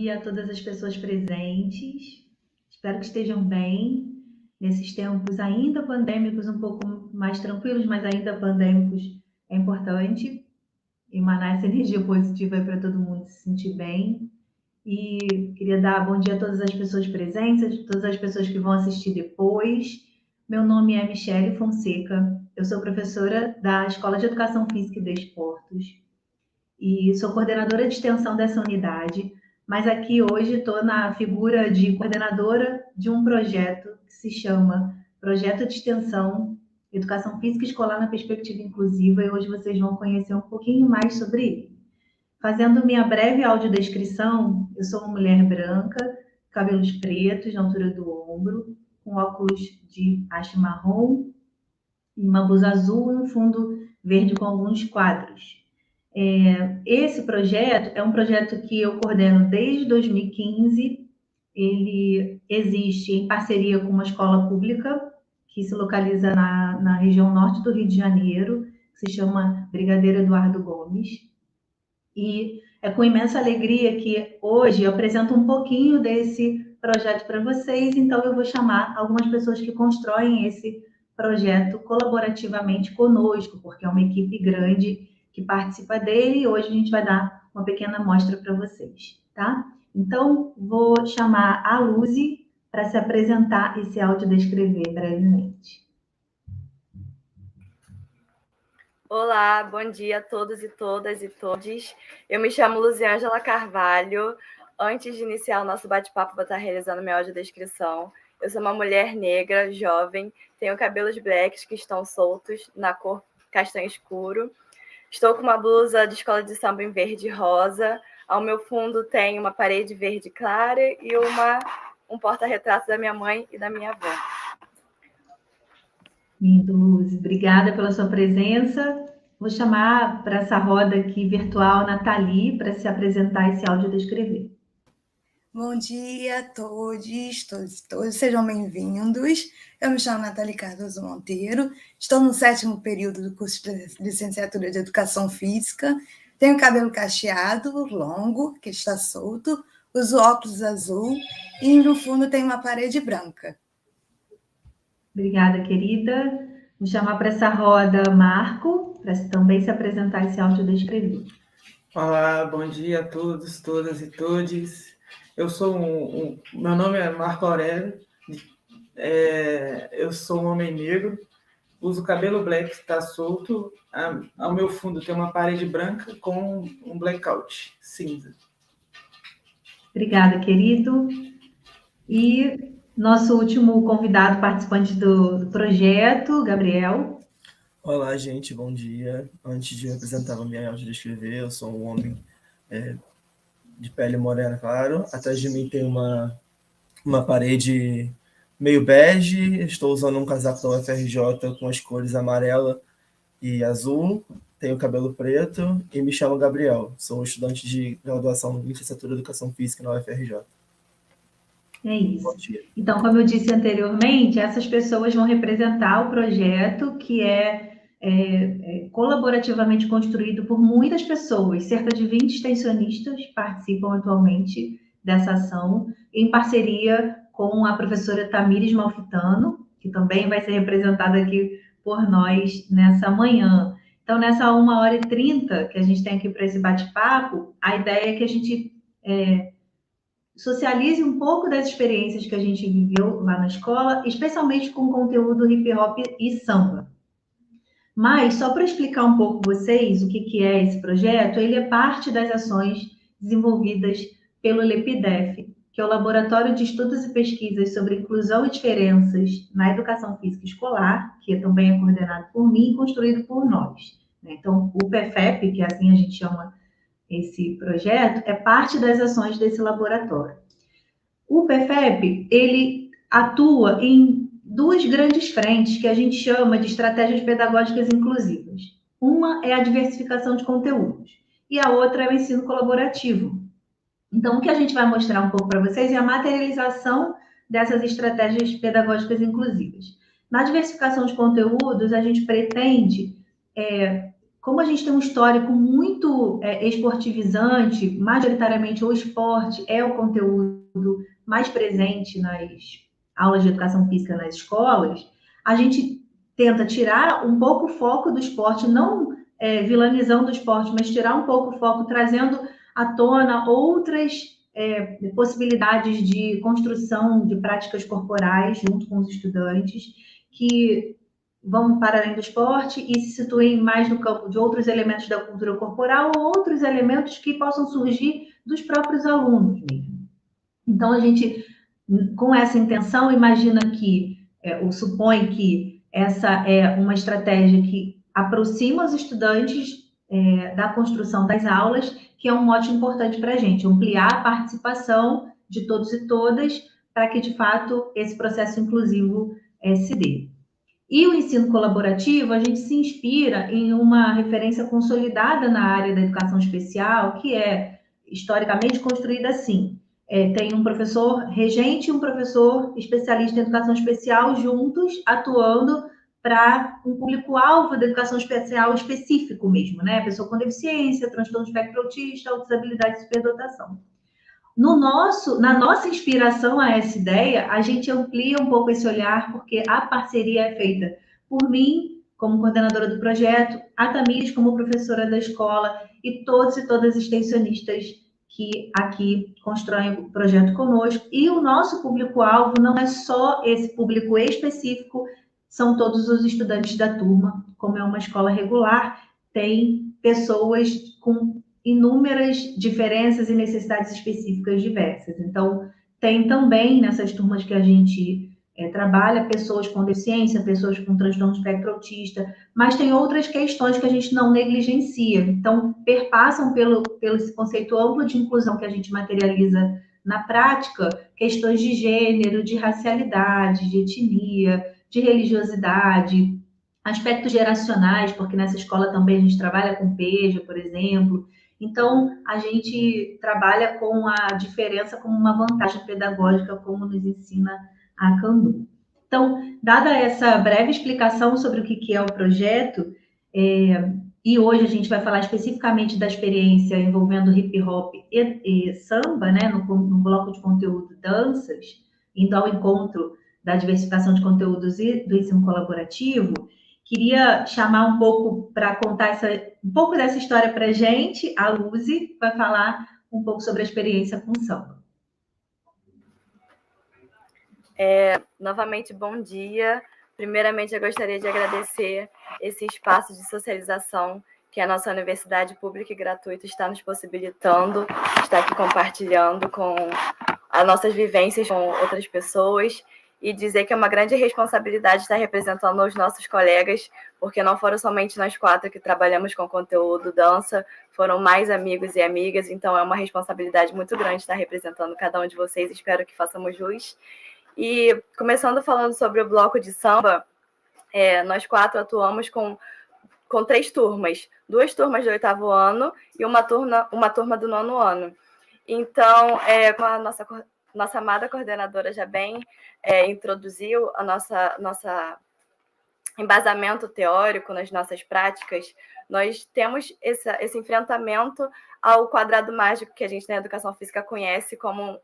dia a todas as pessoas presentes. Espero que estejam bem nesses tempos ainda pandêmicos, um pouco mais tranquilos, mas ainda pandêmicos. É importante emanar essa energia positiva para todo mundo se sentir bem. E queria dar bom dia a todas as pessoas presentes, a todas as pessoas que vão assistir depois. Meu nome é Michele Fonseca, eu sou professora da Escola de Educação Física e Desportos e sou coordenadora de extensão dessa unidade, mas aqui hoje estou na figura de coordenadora de um projeto que se chama Projeto de Extensão Educação Física Escolar na Perspectiva Inclusiva, e hoje vocês vão conhecer um pouquinho mais sobre ele. Fazendo minha breve audiodescrição, eu sou uma mulher branca, cabelos pretos na altura do ombro, com óculos de haste marrom, uma blusa azul e um fundo verde com alguns quadros. Esse projeto é um projeto que eu coordeno desde 2015. Ele existe em parceria com uma escola pública que se localiza na região norte do Rio de Janeiro, que se chama Brigadeiro Eduardo Gomes. E é com imensa alegria que hoje eu apresento um pouquinho desse projeto para vocês, então eu vou chamar algumas pessoas que constroem esse projeto colaborativamente conosco, porque é uma equipe grande que participa dele, e hoje a gente vai dar uma pequena amostra para vocês, tá? Então, vou chamar a Luzi para se apresentar e se autodescrever brevemente. Olá, bom dia a todos e todas e todes. Eu me chamo Luziângela Carvalho. Antes de iniciar o nosso bate-papo, vou estar realizando minha audiodescrição. Eu sou uma mulher negra, jovem, tenho cabelos blacks que estão soltos, na cor castanho escuro. Estou com uma blusa de escola de samba em verde e rosa. Ao meu fundo tem uma parede verde clara e um porta-retrato da minha mãe e da minha avó. Lindo, Luz. Obrigada pela sua presença. Vou chamar para essa roda aqui virtual Nathalie para se apresentar e se audiodescrever. Bom dia a todos e todos, sejam bem-vindos. Eu me chamo Nathalie Cardoso Monteiro, estou no 7º período do curso de licenciatura de Educação Física, tenho cabelo cacheado, longo, que está solto, uso óculos azul e no fundo tem uma parede branca. Obrigada, querida. Vou chamar para essa roda Marco, para também se apresentar e se audiodescrever. Olá, bom dia a todos, todas e todes. Eu sou meu nome é Marco Aurélio, eu sou um homem negro, uso cabelo black, está solto, ao meu fundo tem uma parede branca com um blackout cinza. Obrigada, querido. E nosso último convidado participante do projeto, Gabriel. Olá, gente, bom dia. Antes de apresentar a minha audiodescrever, eu sou um homem de pele morena, claro. Atrás de mim tem uma parede meio bege. Estou usando um casaco da UFRJ com as cores amarela e azul. Tenho cabelo preto e me chamo Gabriel. Sou estudante de graduação em licenciatura em Educação Física na UFRJ. É isso. Então, como eu disse anteriormente, essas pessoas vão representar o projeto que é colaborativamente construído por muitas pessoas. Cerca de 20 extensionistas participam atualmente dessa ação, em parceria com a professora Tamires Malfitano, que também vai ser representada aqui por nós nessa manhã. Então, nessa 1h30 que a gente tem aqui para esse bate-papo, a ideia é que a gente socialize um pouco das experiências que a gente viveu lá na escola, especialmente com conteúdo hip hop e samba. Mas, só para explicar um pouco para vocês o que é esse projeto, ele é parte das ações desenvolvidas pelo LEPIDEF, que é o Laboratório de Estudos e Pesquisas sobre Inclusão e Diferenças na Educação Física Escolar, que também é coordenado por mim e construído por nós. Então, o PFEP, que assim a gente chama esse projeto, é parte das ações desse laboratório. O PFEP, ele atua em duas grandes frentes que a gente chama de estratégias pedagógicas inclusivas. Uma é a diversificação de conteúdos e a outra é o ensino colaborativo. Então, o que a gente vai mostrar um pouco para vocês é a materialização dessas estratégias pedagógicas inclusivas. Na diversificação de conteúdos, a gente pretende como a gente tem um histórico muito esportivizante, majoritariamente o esporte é o conteúdo mais presente nas aulas de educação física nas escolas, a gente tenta tirar um pouco o foco do esporte, não vilanizando o esporte, mas tirar um pouco o foco, trazendo à tona outras possibilidades de construção de práticas corporais junto com os estudantes, que vão para além do esporte e se situem mais no campo de outros elementos da cultura corporal ou outros elementos que possam surgir dos próprios alunos mesmo. Então, a gente, com essa intenção, imagina que, ou supõe que essa é uma estratégia que aproxima os estudantes da construção das aulas, que é um mote importante para a gente, ampliar a participação de todos e todas, para que, de fato, esse processo inclusivo se dê. E o ensino colaborativo, a gente se inspira em uma referência consolidada na área da educação especial, que é historicamente construída assim. Tem um professor regente e um professor especialista em educação especial juntos, atuando para um público-alvo da educação especial específico mesmo, né? Pessoa com deficiência, transtorno de espectro autista, autisabilidade e superdotação. Na nossa inspiração a essa ideia, a gente amplia um pouco esse olhar, porque a parceria é feita por mim, como coordenadora do projeto, a Tamires, como professora da escola, e todos e todas as extensionistas que aqui constroem o projeto conosco. E o nosso público-alvo não é só esse público específico, são todos os estudantes da turma. Como é uma escola regular, tem pessoas com inúmeras diferenças e necessidades específicas diversas. Então, tem também nessas turmas que a gente trabalha pessoas com deficiência, pessoas com transtorno de espectro autista, mas tem outras questões que a gente não negligencia. Então, perpassam pelo esse conceito amplo de inclusão que a gente materializa na prática, questões de gênero, de racialidade, de etnia, de religiosidade, aspectos geracionais, porque nessa escola também a gente trabalha com PEJA, por exemplo. Então, a gente trabalha com a diferença como uma vantagem pedagógica, como nos ensina a Candu. Então, dada essa breve explicação sobre o que é o projeto, e hoje a gente vai falar especificamente da experiência envolvendo hip hop e samba, né, no bloco de conteúdo danças, indo ao encontro da diversificação de conteúdos e do ensino colaborativo, queria chamar um pouco para contar um pouco dessa história para a gente, a Luzi, que vai falar um pouco sobre a experiência com samba. Novamente, bom dia. Primeiramente, eu gostaria de agradecer esse espaço de socialização que a nossa universidade pública e gratuita está nos possibilitando, está aqui compartilhando com as nossas vivências com outras pessoas, e dizer que é uma grande responsabilidade estar representando os nossos colegas, porque não foram somente nós 4 que trabalhamos com conteúdo dança, foram mais amigos e amigas, então é uma responsabilidade muito grande estar representando cada um de vocês, espero que façamos jus. E começando falando sobre o bloco de samba, nós 4 atuamos com 3 turmas, 2 turmas do 8º ano e uma turma do 9º ano. Então, com a nossa amada coordenadora já bem introduziu a nossa embasamento teórico nas nossas práticas, nós temos esse enfrentamento ao quadrado mágico que a gente na educação física conhece como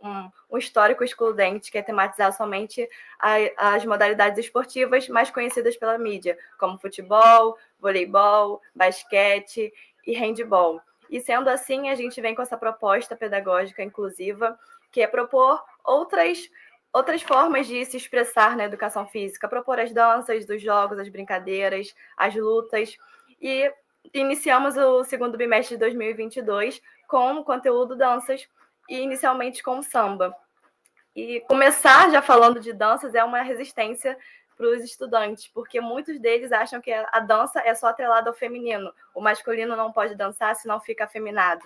um histórico excludente, que é tematizar somente as modalidades esportivas mais conhecidas pela mídia, como futebol, voleibol, basquete e handebol. E sendo assim, a gente vem com essa proposta pedagógica inclusiva, que é propor outras formas de se expressar na educação física, propor as danças, os jogos, as brincadeiras, as lutas. E iniciamos o segundo bimestre de 2022 com conteúdo danças e inicialmente com samba. E começar já falando de danças é uma resistência para os estudantes, porque muitos deles acham que a dança é só atrelada ao feminino. O masculino não pode dançar, senão fica afeminado.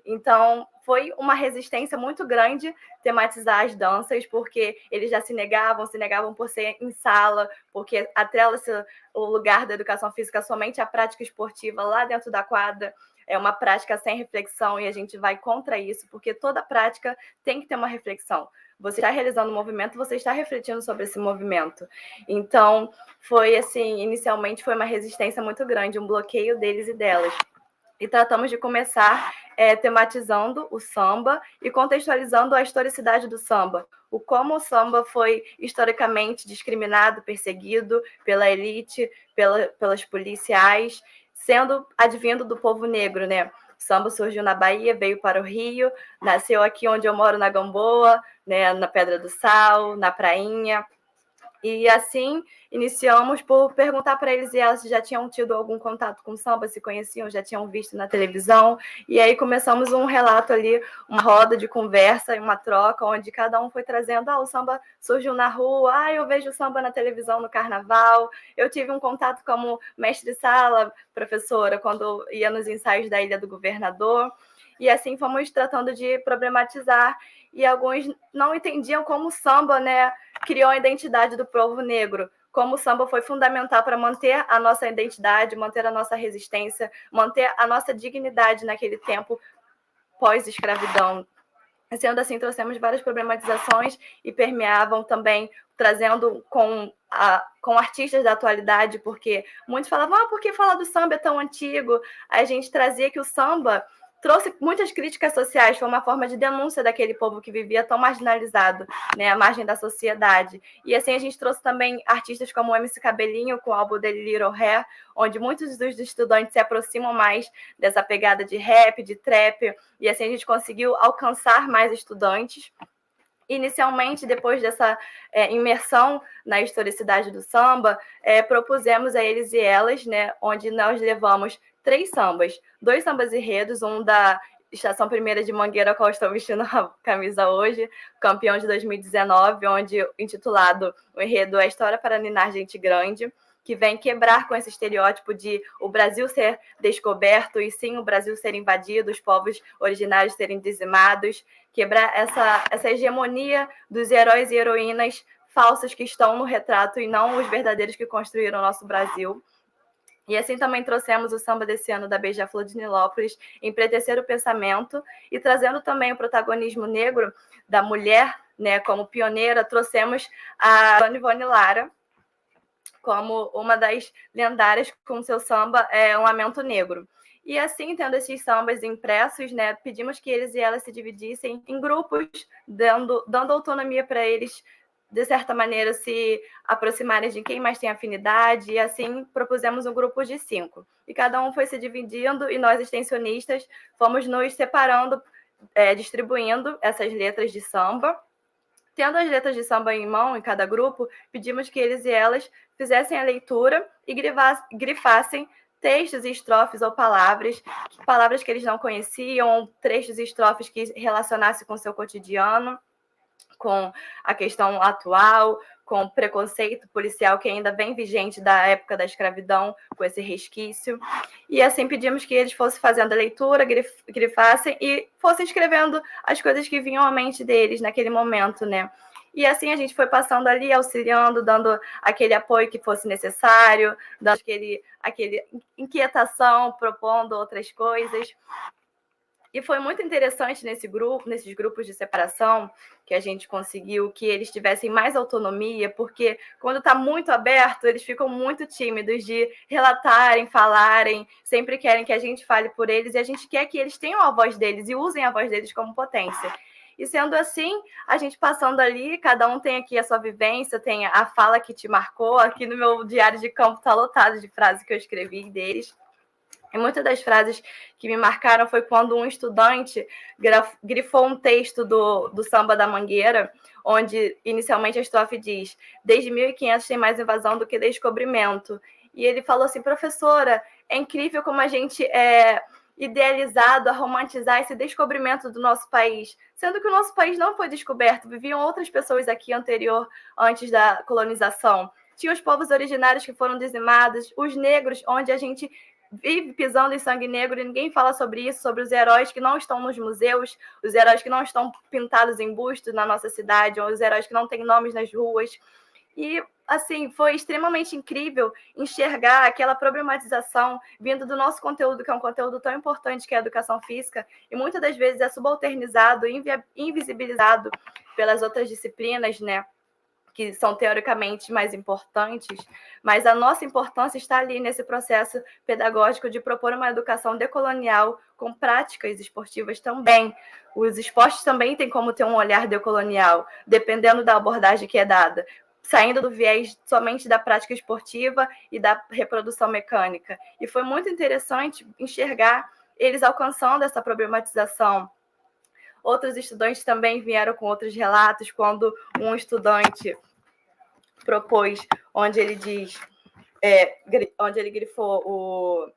Então, foi uma resistência muito grande tematizar as danças, porque eles já se negavam por ser em sala, porque atrela-se o lugar da educação física somente à prática esportiva lá dentro da quadra. é uma prática sem reflexão e a gente vai contra isso, porque toda prática tem que ter uma reflexão. Você está realizando um movimento, você está refletindo sobre esse movimento. Então, foi assim, inicialmente foi uma resistência muito grande, um bloqueio deles e delas. E tratamos de começar tematizando o samba e contextualizando a historicidade do samba. O como o samba foi historicamente discriminado, perseguido pela elite, pelas policiais, sendo advindo do povo negro, né? O samba surgiu na Bahia, veio para o Rio, nasceu aqui onde eu moro, na Gamboa, né, na Pedra do Sal, na Prainha. E assim, iniciamos por perguntar para eles e elas se já tinham tido algum contato com samba, se conheciam, já tinham visto na televisão. E aí começamos um relato ali, uma roda de conversa, uma troca, onde cada um foi trazendo, o samba surgiu na rua, eu vejo samba na televisão no carnaval. Eu tive um contato como mestre-sala, professora, quando ia nos ensaios da Ilha do Governador. E assim fomos tratando de problematizar. E alguns não entendiam como o samba, né, criou a identidade do povo negro, como o samba foi fundamental para manter a nossa identidade, manter a nossa resistência, manter a nossa dignidade naquele tempo pós-escravidão. Sendo assim, trouxemos várias problematizações e permeavam também, trazendo com artistas da atualidade, porque muitos falavam, por que falar do samba é tão antigo? Aí a gente trazia que o samba trouxe muitas críticas sociais, foi uma forma de denúncia daquele povo que vivia tão marginalizado, né, à margem da sociedade. E assim a gente trouxe também artistas como o MC Cabelinho, com o álbum dele Little Hair, onde muitos dos estudantes se aproximam mais dessa pegada de rap, de trap, e assim a gente conseguiu alcançar mais estudantes. Inicialmente, depois dessa imersão na historicidade do samba, propusemos a eles e elas, né, onde nós levamos 3 sambas, 2 sambas enredos, um da Estação Primeira de Mangueira, a qual estou vestindo a camisa hoje, campeão de 2019, onde intitulado o enredo A História para Ninar Gente Grande, que vem quebrar com esse estereótipo de o Brasil ser descoberto e sim o Brasil ser invadido, os povos originários serem dizimados, quebrar essa hegemonia dos heróis e heroínas falsos que estão no retrato e não os verdadeiros que construíram o nosso Brasil. E assim também trouxemos o samba desse ano da Beija-Flor de Nilópolis, Empretecer o Pensamento, e trazendo também o protagonismo negro da mulher, né, como pioneira, trouxemos a Dona Ivone Lara como uma das lendárias com seu samba Um Lamento Negro. E assim, tendo esses sambas impressos, né, pedimos que eles e elas se dividissem em grupos, dando autonomia para eles, de certa maneira, se aproximarem de quem mais tem afinidade, e assim propusemos um grupo de 5. E cada um foi se dividindo, e nós, extensionistas, fomos nos separando, distribuindo essas letras de samba. Tendo as letras de samba em mão, em cada grupo, pedimos que eles e elas fizessem a leitura e grifassem textos e estrofes ou palavras que eles não conheciam, trechos e estrofes que relacionassem com o seu cotidiano, com a questão atual, com o preconceito policial que ainda vem vigente da época da escravidão, com esse resquício. E assim pedimos que eles fossem fazendo a leitura, grifassem e fossem escrevendo as coisas que vinham à mente deles naquele momento, né? E assim a gente foi passando ali, auxiliando, dando aquele apoio que fosse necessário, dando aquele inquietação, propondo outras coisas. E foi muito interessante nesses grupos de separação, que a gente conseguiu que eles tivessem mais autonomia, porque quando está muito aberto, eles ficam muito tímidos de relatarem, falarem, sempre querem que a gente fale por eles, e a gente quer que eles tenham a voz deles e usem a voz deles como potência. E sendo assim, a gente passando ali, cada um tem aqui a sua vivência, tem a fala que te marcou. Aqui no meu diário de campo está lotado de frases que eu escrevi deles. E muitas das frases que me marcaram foi quando um estudante grifou um texto do Samba da Mangueira, onde inicialmente a estrofe diz: desde 1500 tem mais invasão do que descobrimento. E ele falou assim: professora, é incrível como a gente é idealizado a romantizar esse descobrimento do nosso país, sendo que o nosso país não foi descoberto, viviam outras pessoas aqui antes da colonização. Tinha os povos originários que foram dizimados, os negros, onde a gente vive pisando em sangue negro e ninguém fala sobre isso, sobre os heróis que não estão nos museus, os heróis que não estão pintados em bustos na nossa cidade, ou os heróis que não têm nomes nas ruas. E, assim, foi extremamente incrível enxergar aquela problematização vindo do nosso conteúdo, que é um conteúdo tão importante, que é a educação física, e muitas das vezes é subalternizado, invisibilizado pelas outras disciplinas, né, que são teoricamente mais importantes, mas a nossa importância está ali nesse processo pedagógico de propor uma educação decolonial com práticas esportivas também. Os esportes também têm como ter um olhar decolonial, dependendo da abordagem que é dada, saindo do viés somente da prática esportiva e da reprodução mecânica. E foi muito interessante enxergar eles alcançando essa problematização. Outros estudantes também vieram com outros relatos, quando um estudante propôs, onde ele diz, onde ele grifou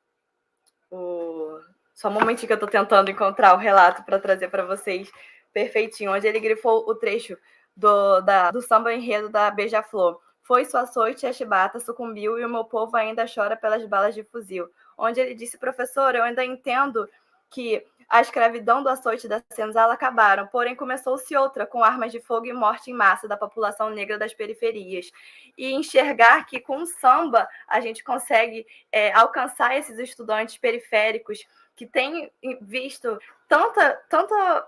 só um momentinho que eu estou tentando encontrar o relato para trazer para vocês perfeitinho, onde ele grifou o trecho do samba enredo da Beija-Flor. Foi sua açoite, a chibata sucumbiu e o meu povo ainda chora pelas balas de fuzil. Onde ele disse, professor, eu ainda entendo que a escravidão do açoite da senzala acabaram, porém começou-se outra, com armas de fogo e morte em massa da população negra das periferias. E enxergar que com o samba a gente consegue alcançar esses estudantes periféricos que têm visto tanta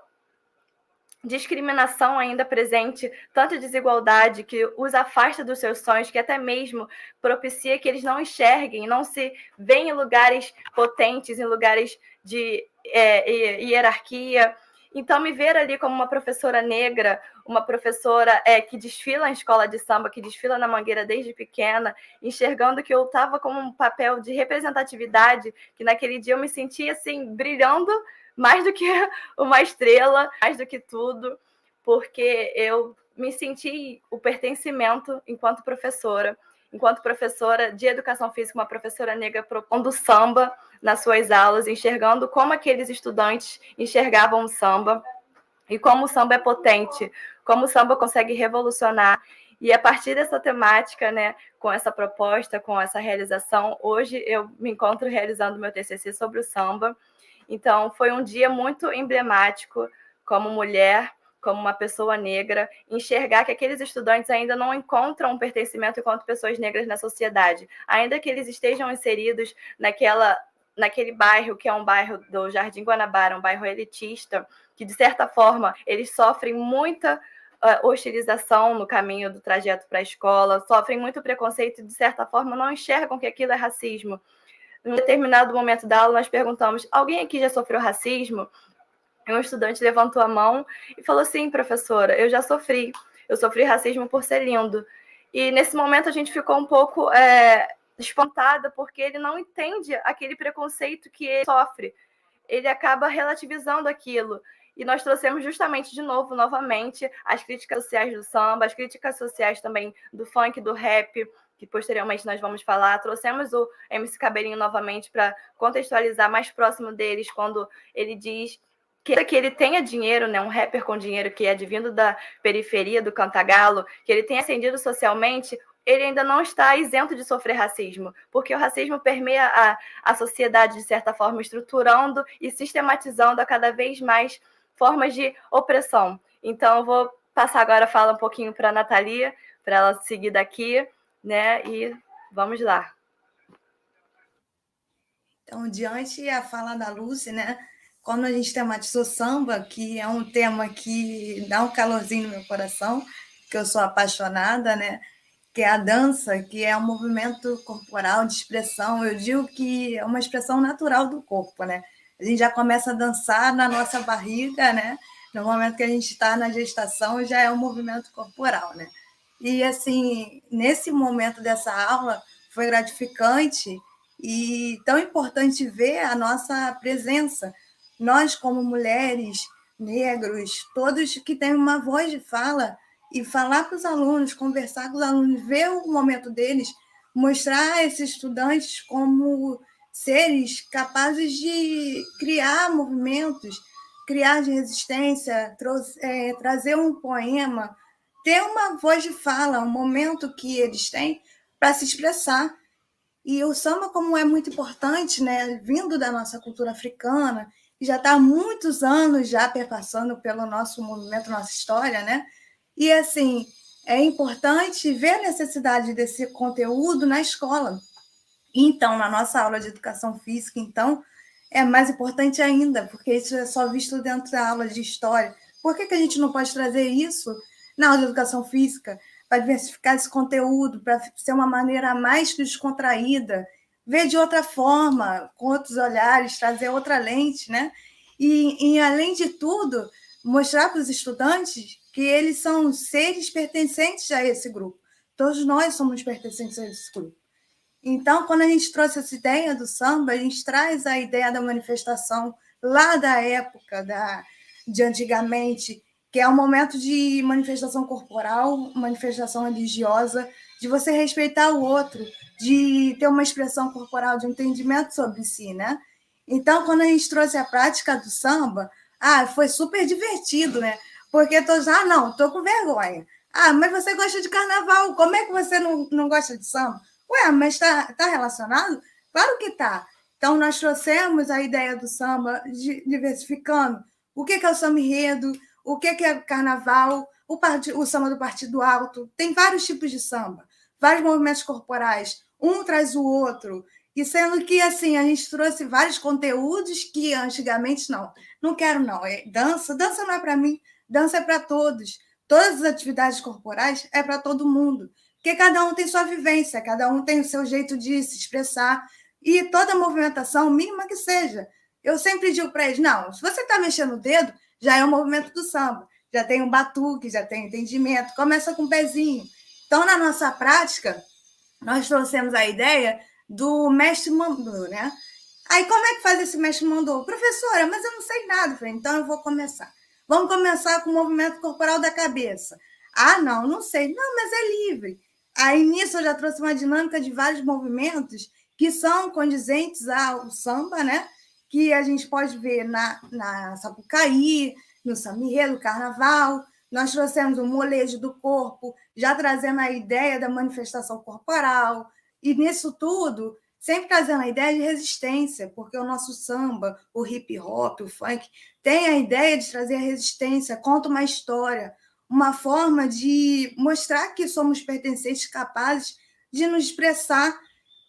discriminação ainda presente, tanta desigualdade que os afasta dos seus sonhos, que até mesmo propicia que eles não enxerguem, não se veem em lugares potentes, em lugares de hierarquia. Então, me ver ali como uma professora negra, uma professora que desfila em escola de samba, que desfila na Mangueira desde pequena, enxergando que eu estava com um papel de representatividade, que naquele dia eu me sentia assim, brilhando mais do que uma estrela, mais do que tudo, porque eu me senti o pertencimento enquanto professora de educação física, uma professora negra propondo samba nas suas aulas, enxergando como aqueles estudantes enxergavam o samba e como o samba é potente, como o samba consegue revolucionar. E a partir dessa temática, né, com essa proposta, com essa realização, hoje eu me encontro realizando meu TCC sobre o samba. Então, foi um dia muito emblemático como mulher, como uma pessoa negra, enxergar que aqueles estudantes ainda não encontram um pertencimento enquanto pessoas negras na sociedade, ainda que eles estejam inseridos naquele bairro, que é um bairro do Jardim Guanabara, um bairro elitista, que, de certa forma, eles sofrem muita hostilização no caminho do trajeto para a escola, sofrem muito preconceito e, de certa forma, não enxergam que aquilo é racismo. Em um determinado momento da aula, nós perguntamos, alguém aqui já sofreu racismo? E um estudante levantou a mão e falou, sim, professora, eu já sofri. Eu sofri racismo por ser lindo. E nesse momento a gente ficou um pouco espantada, porque ele não entende aquele preconceito que ele sofre. Ele acaba relativizando aquilo. E nós trouxemos justamente novamente, as críticas sociais do samba, as críticas sociais também do funk, do rap, que posteriormente nós vamos falar. Trouxemos o MC Cabelinho novamente para contextualizar mais próximo deles, quando ele diz que ele tenha dinheiro, né, um rapper com dinheiro que é advindo da periferia, do Cantagalo, que ele tenha ascendido socialmente, ele ainda não está isento de sofrer racismo, porque o racismo permeia a sociedade, de certa forma, estruturando e sistematizando a cada vez mais formas de opressão. Então, eu vou passar agora a fala um pouquinho para a Nathalie, para ela seguir daqui, né, e vamos lá. Então, diante a fala da Lúcia, né, quando a gente tematizou samba, que é um tema que dá um calorzinho no meu coração, que eu sou apaixonada, né, que é a dança, que é um movimento corporal de expressão, eu digo que é uma expressão natural do corpo, né? A gente já começa a dançar na nossa barriga, né? No momento que a gente está na gestação, já é um movimento corporal, né? E, assim, nesse momento dessa aula, foi gratificante e tão importante ver a nossa presença. Nós, como mulheres, negros, todos que têm uma voz de fala, e falar para os alunos, conversar com os alunos, ver o momento deles, mostrar a esses estudantes como seres capazes de criar movimentos, criar de resistência, trazer um poema, ter uma voz de fala, um momento que eles têm para se expressar. E o samba, como é muito importante, né, vindo da nossa cultura africana, e já está há muitos anos já perpassando pelo nosso movimento, nossa história, né? E, assim, é importante ver a necessidade desse conteúdo na escola. Então, na nossa aula de educação física, então, é mais importante ainda, porque isso é só visto dentro da aula de história. Por que a gente não pode trazer isso na aula de educação física, para diversificar esse conteúdo, para ser uma maneira mais descontraída, ver de outra forma, com outros olhares, trazer outra lente, né? E além de tudo, mostrar para os estudantes que eles são seres pertencentes a esse grupo. Todos nós somos pertencentes a esse grupo. Então, quando a gente trouxe essa ideia do samba, a gente traz a ideia da manifestação lá da época de antigamente, que é um momento de manifestação corporal, manifestação religiosa, de você respeitar o outro, de ter uma expressão corporal, de um entendimento sobre si, né? Então, quando a gente trouxe a prática do samba, foi super divertido, né? Porque todos, não, tô com vergonha. Mas você gosta de carnaval, como é que você não gosta de samba? Ué, mas tá relacionado? Claro que tá. Então, nós trouxemos a ideia do samba, diversificando o que é o samba enredo, o que é carnaval, o samba do Partido Alto. Tem vários tipos de samba, vários movimentos corporais, um traz o outro. E sendo que, assim, a gente trouxe vários conteúdos que antigamente não quero, não. Dança não é para mim, dança é para todos. Todas as atividades corporais é para todo mundo. Porque cada um tem sua vivência, cada um tem o seu jeito de se expressar, e toda movimentação, mínima que seja. Eu sempre digo para eles, não, se você está mexendo o dedo, já é um movimento do samba, já tem um batuque, já tem entendimento, começa com o pezinho. Então, na nossa prática, nós trouxemos a ideia do mestre mandou, né? Aí, como é que faz esse mestre mandou? Professora, mas eu não sei nada. Eu falei, então eu vou começar. Vamos começar com o movimento corporal da cabeça. Não sei. Não, mas é livre. Aí, nisso, eu já trouxe uma dinâmica de vários movimentos que são condizentes ao samba, né? Que a gente pode ver na Sapucaí, no samba enredo, no carnaval. Nós trouxemos o molejo do corpo, já trazendo a ideia da manifestação corporal. E nisso tudo, sempre trazendo a ideia de resistência, porque o nosso samba, o hip hop, o funk, tem a ideia de trazer a resistência, conta uma história, uma forma de mostrar que somos pertencentes, capazes de nos expressar.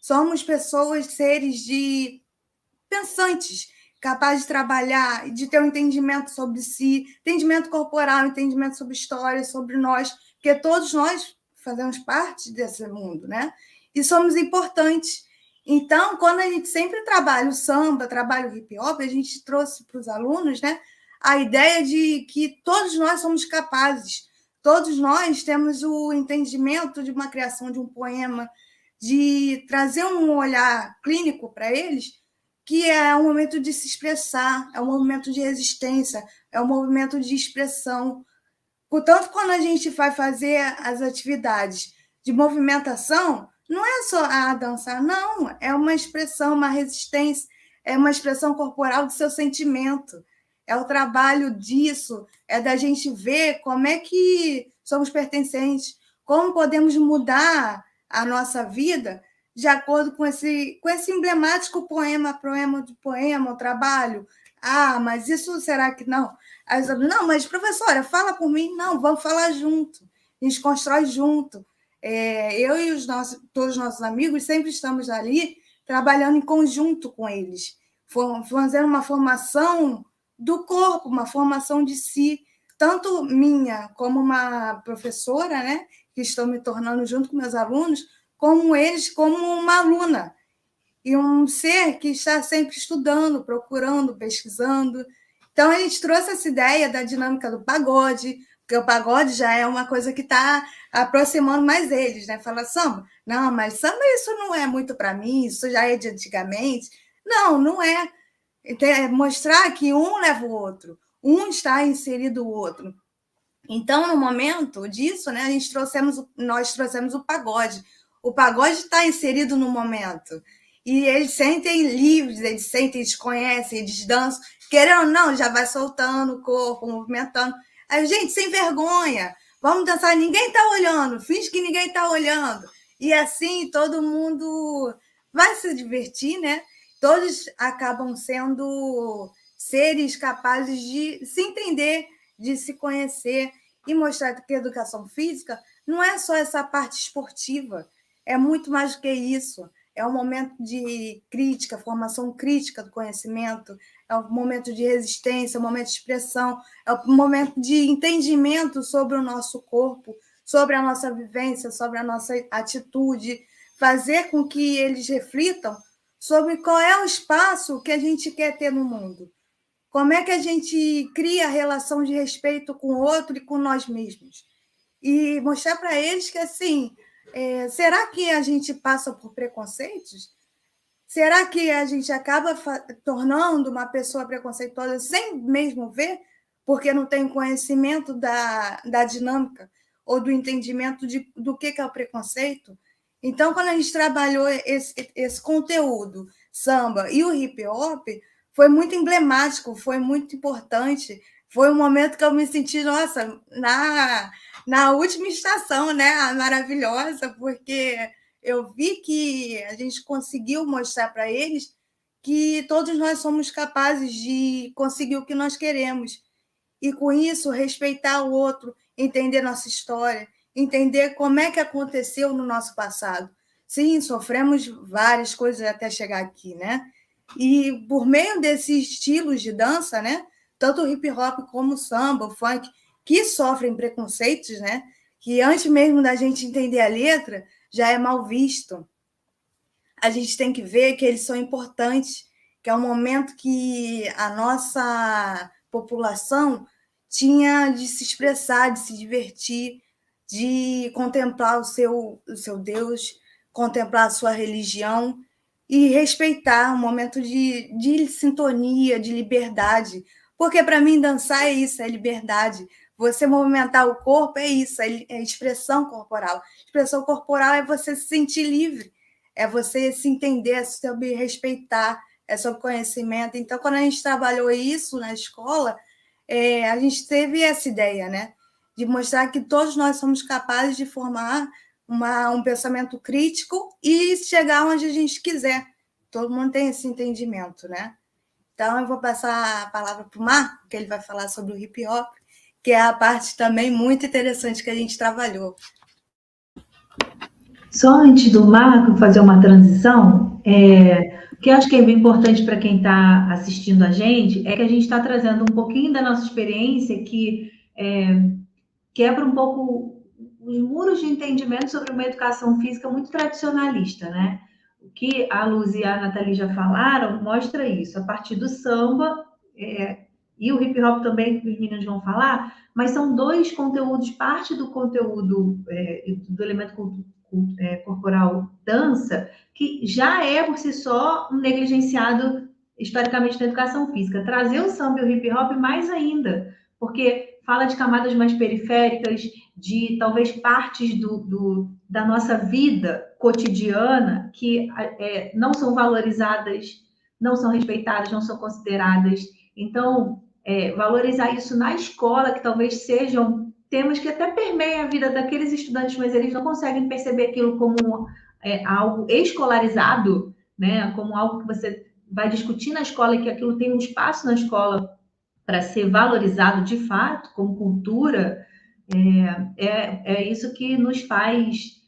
Somos pessoas, seres pensantes, capazes de trabalhar, de ter um entendimento sobre si, entendimento corporal, entendimento sobre história, sobre nós, porque todos nós fazemos parte desse mundo, né? E somos importantes. Então, quando a gente sempre trabalha o samba, trabalha o hip hop, a gente trouxe para os alunos, né, a ideia de que todos nós somos capazes, todos nós temos o entendimento de uma criação de um poema, de trazer um olhar clínico para eles, que é um momento de se expressar, é um movimento de resistência, é um movimento de expressão. Portanto, quando a gente vai fazer as atividades de movimentação, não é só dançar, não, é uma expressão, uma resistência, é uma expressão corporal do seu sentimento. É o trabalho disso, é da gente ver como é que somos pertencentes, como podemos mudar a nossa vida de acordo com esse emblemático poema, o trabalho. Mas isso será que não? Aí eu falo, não, mas professora, fala por mim. Não, vamos falar junto. A gente constrói junto. Eu e todos os nossos amigos sempre estamos ali trabalhando em conjunto com eles, fazendo uma formação do corpo, uma formação de si, tanto minha como uma professora, né, que estou me tornando junto com meus alunos, como eles, como uma aluna, e um ser que está sempre estudando, procurando, pesquisando. Então, a gente trouxe essa ideia da dinâmica do pagode, porque o pagode já é uma coisa que está aproximando mais eles, né? Fala, samba? Não, mas samba isso não é muito para mim, isso já é de antigamente. Não é. É mostrar que um leva o outro, um está inserido o outro. Então, no momento disso, né, nós trouxemos o pagode. O pagode está inserido no momento. E eles sentem livres, eles conhecem, eles dançam. Querendo ou não, já vai soltando o corpo, movimentando. Aí, gente, sem vergonha, vamos dançar, ninguém está olhando, finge que ninguém está olhando. E assim, todo mundo vai se divertir, né? Todos acabam sendo seres capazes de se entender, de se conhecer. e mostrar que a educação física não é só essa parte esportiva, é muito mais do que isso. É um momento de crítica, formação crítica do conhecimento, é um momento de resistência, é um momento de expressão, é um momento de entendimento sobre o nosso corpo, sobre a nossa vivência, sobre a nossa atitude, fazer com que eles reflitam sobre qual é o espaço que a gente quer ter no mundo. Como é que a gente cria a relação de respeito com o outro e com nós mesmos? E mostrar para eles que, assim, será que a gente passa por preconceitos? Será que a gente acaba tornando uma pessoa preconceituosa sem mesmo ver, porque não tem conhecimento da dinâmica ou do entendimento do que é o preconceito? Então, quando a gente trabalhou esse conteúdo, samba e o hip hop, foi muito emblemático, foi muito importante. Foi um momento que eu me senti, nossa, na última estação, né? Maravilhosa, porque eu vi que a gente conseguiu mostrar para eles que todos nós somos capazes de conseguir o que nós queremos. E, com isso, respeitar o outro, entender nossa história, entender como é que aconteceu no nosso passado. Sim, sofremos várias coisas até chegar aqui, né? E por meio desses estilos de dança, né? Tanto o hip hop como o samba, o funk, que sofrem preconceitos, né? Que antes mesmo da gente entender a letra, já é mal visto. A gente tem que ver que eles são importantes, que é um momento que a nossa população tinha de se expressar, de se divertir, de contemplar o seu Deus, contemplar a sua religião e respeitar um momento de sintonia, de liberdade. Porque, para mim, dançar é isso, é liberdade. Você movimentar o corpo é isso, é expressão corporal. Expressão corporal é você se sentir livre, é você se entender, é sobre respeitar, é sobre conhecimento. Então, quando a gente trabalhou isso na escola, a gente teve essa ideia, né? De mostrar que todos nós somos capazes de formar um pensamento crítico e chegar onde a gente quiser. Todo mundo tem esse entendimento, né? Então, eu vou passar a palavra para o Marco, que ele vai falar sobre o hip hop, que é a parte também muito interessante que a gente trabalhou. Só antes do Marco fazer uma transição, o que eu acho que é bem importante para quem está assistindo a gente é que a gente está trazendo um pouquinho da nossa experiência que quebra um pouco os muros de entendimento sobre uma educação física muito tradicionalista, né? O que a Luz e a Nathalie já falaram mostra isso, a partir do samba e o hip hop também, que os meninos vão falar, mas são dois conteúdos, parte do conteúdo do elemento corporal dança, que já é por si só um negligenciado historicamente na educação física. Trazer o samba e o hip hop mais ainda, porque fala de camadas mais periféricas, de talvez partes da nossa vida cotidiana que não são valorizadas, não são respeitadas, não são consideradas. Então, valorizar isso na escola, que talvez sejam temas que até permeiam a vida daqueles estudantes, mas eles não conseguem perceber aquilo como algo escolarizado, né? Como algo que você vai discutir na escola e que aquilo tem um espaço na escola para ser valorizado de fato, como cultura, é isso que nos faz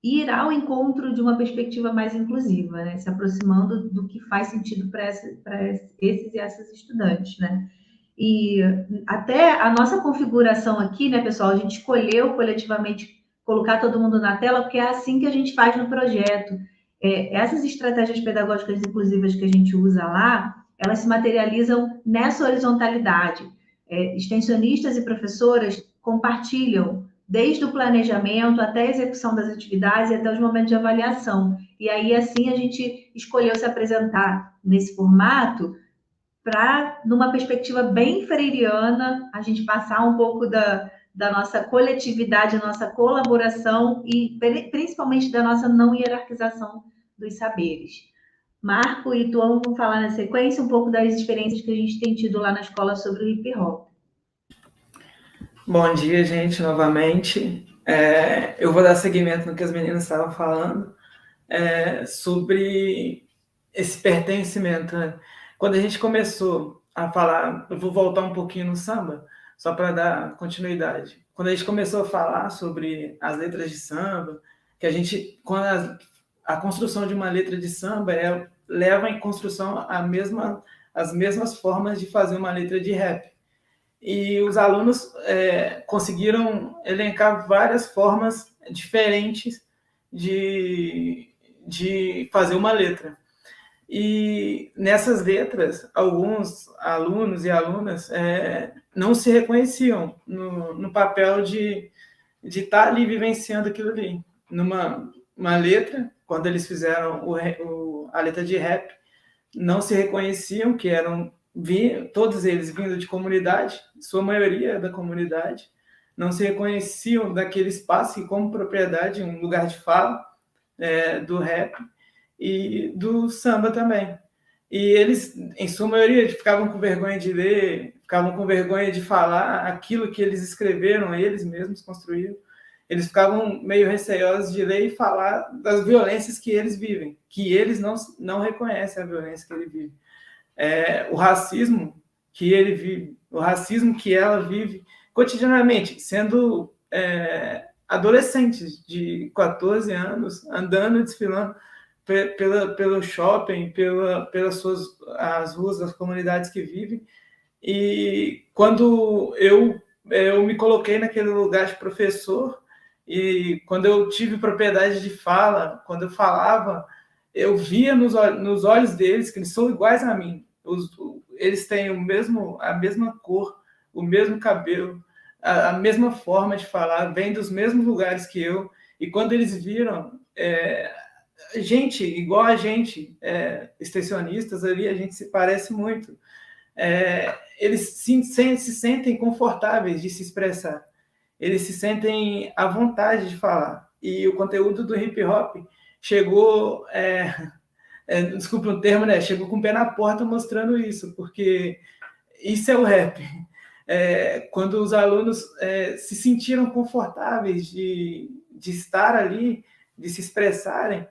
ir ao encontro de uma perspectiva mais inclusiva, né? Se aproximando do que faz sentido para esses e essas estudantes, né? E até a nossa configuração aqui, né, pessoal, a gente escolheu coletivamente colocar todo mundo na tela, porque é assim que a gente faz no projeto. Essas estratégias pedagógicas inclusivas que a gente usa lá, elas se materializam nessa horizontalidade. Extensionistas e professoras compartilham desde o planejamento até a execução das atividades e até os momentos de avaliação. E aí, assim, a gente escolheu se apresentar nesse formato para, numa perspectiva bem freiriana, a gente passar um pouco da nossa coletividade, nossa colaboração e principalmente da nossa não hierarquização dos saberes. Marco e Tuan vão falar na sequência um pouco das experiências que a gente tem tido lá na escola sobre o hip hop. Bom dia, gente, novamente. Eu vou dar seguimento no que as meninas estavam falando sobre esse pertencimento, né? Quando a gente começou a falar, eu vou voltar um pouquinho no samba, só para dar continuidade. Quando a gente começou a falar sobre as letras de samba, que a gente, quando a construção de uma letra de samba leva em construção as mesmas formas de fazer uma letra de rap. E os alunos conseguiram elencar várias formas diferentes de fazer uma letra. E nessas letras, alguns alunos e alunas não se reconheciam no papel de estar ali vivenciando aquilo ali. Numa letra, quando eles fizeram a letra de rap, não se reconheciam que todos eles vindo de comunidade, sua maioria da comunidade, não se reconheciam daquele espaço e como propriedade, um lugar de fala do rap e do samba também. E eles, em sua maioria, ficavam com vergonha de ler, ficavam com vergonha de falar aquilo que eles escreveram, eles mesmos construíram. Eles ficavam meio receosos de ler e falar das violências que eles vivem, que eles não reconhecem a violência que ele vive. O racismo que ele vive, o racismo que ela vive cotidianamente, sendo adolescentes de 14 anos, andando, desfilando pelo shopping, pelas as ruas das comunidades que vivem. E quando eu me coloquei naquele lugar de professor, e quando eu tive propriedade de fala, quando eu falava, eu via nos olhos deles que eles são iguais a mim. Eles têm a mesma cor, o mesmo cabelo, a mesma forma de falar, vêm dos mesmos lugares que eu. E quando eles viram gente igual a gente, extensionistas ali, a gente se parece muito. Eles se sentem confortáveis de se expressar. Eles se sentem à vontade de falar. E o conteúdo do hip hop chegou, desculpa o termo, né? Chegou com o pé na porta mostrando isso, porque isso é o rap. Quando os alunos se sentiram confortáveis de estar ali, de se expressarem,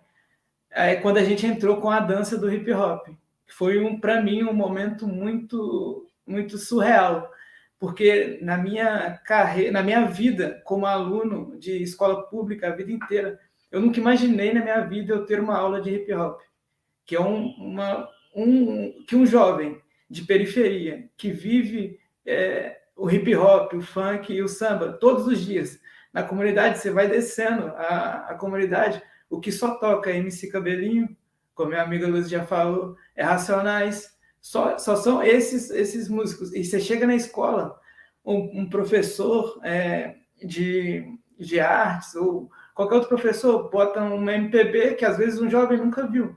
quando a gente entrou com a dança do hip hop. Foi, para mim, um momento muito, muito surreal, porque na minha carreira, na minha vida como aluno de escola pública a vida inteira, eu nunca imaginei na minha vida eu ter uma aula de hip hop, que é que um jovem de periferia que vive o hip hop, o funk e o samba todos os dias. Na comunidade, você vai descendo a comunidade, o que só toca é MC Cabelinho, como minha amiga Luz já falou, Racionais, só são esses músicos. E você chega na escola, um professor de artes ou qualquer outro professor bota um MPB que às vezes um jovem nunca viu.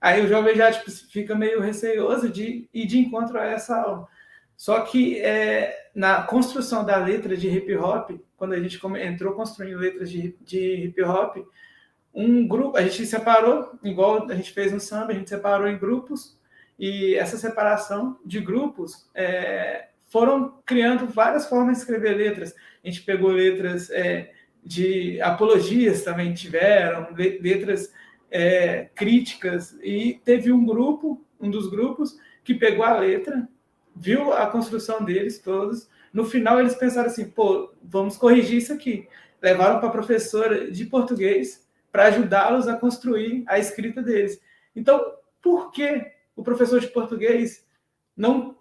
Aí o jovem já fica meio receoso de ir de encontro a essa aula. Só que na construção da letra de hip hop, quando a gente entrou construindo letras de hip hop, um grupo, a gente separou, igual a gente fez no samba, a gente separou em grupos, e essa separação de grupos foram criando várias formas de escrever letras. A gente pegou letras de apologias também tiveram, letras críticas, e teve um dos grupos que pegou a letra, viu a construção deles todos, no final eles pensaram assim, vamos corrigir isso aqui. Levaram para a professora de português para ajudá-los a construir a escrita deles. Então, por que o professor de português não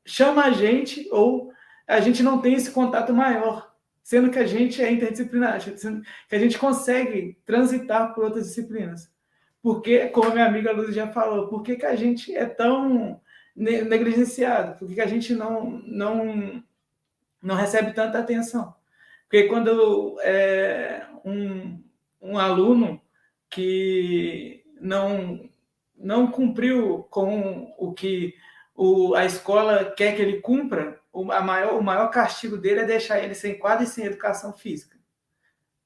chama a gente, ou a gente não tem esse contato maior, sendo que a gente é interdisciplinar, sendo que a gente consegue transitar por outras disciplinas? Porque, como a minha amiga Luz já falou, por que a gente é tão negligenciado? Por que a gente não recebe tanta atenção? Porque quando um aluno que não cumpriu com o que a escola quer que ele cumpra, o maior castigo dele é deixar ele sem quadro e sem educação física.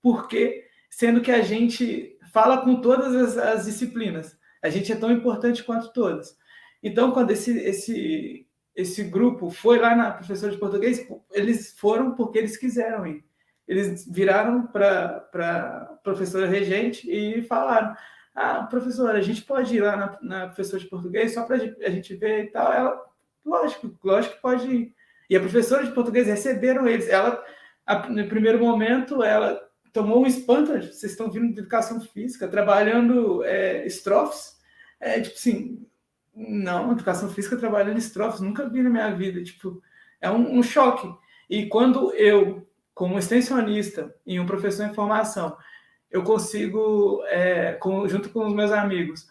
Por quê? Sendo que a gente fala com todas as disciplinas. A gente é tão importante quanto todas. Então, quando esse grupo foi lá na professora de português, eles foram porque eles quiseram ir. Eles viraram para a professora regente e falaram: professora, a gente pode ir lá na professora de português só para a gente ver e tal? Ela, lógico que pode ir. E a professora de português receberam eles. Ela, no primeiro momento, ela tomou um espanto. Vocês estão vindo de educação física, trabalhando estrofes. Tipo assim, não, educação física trabalhando estrofes, nunca vi na minha vida. Tipo, é um choque. E quando eu, como extensionista e um professor em formação, eu consigo, junto com os meus amigos,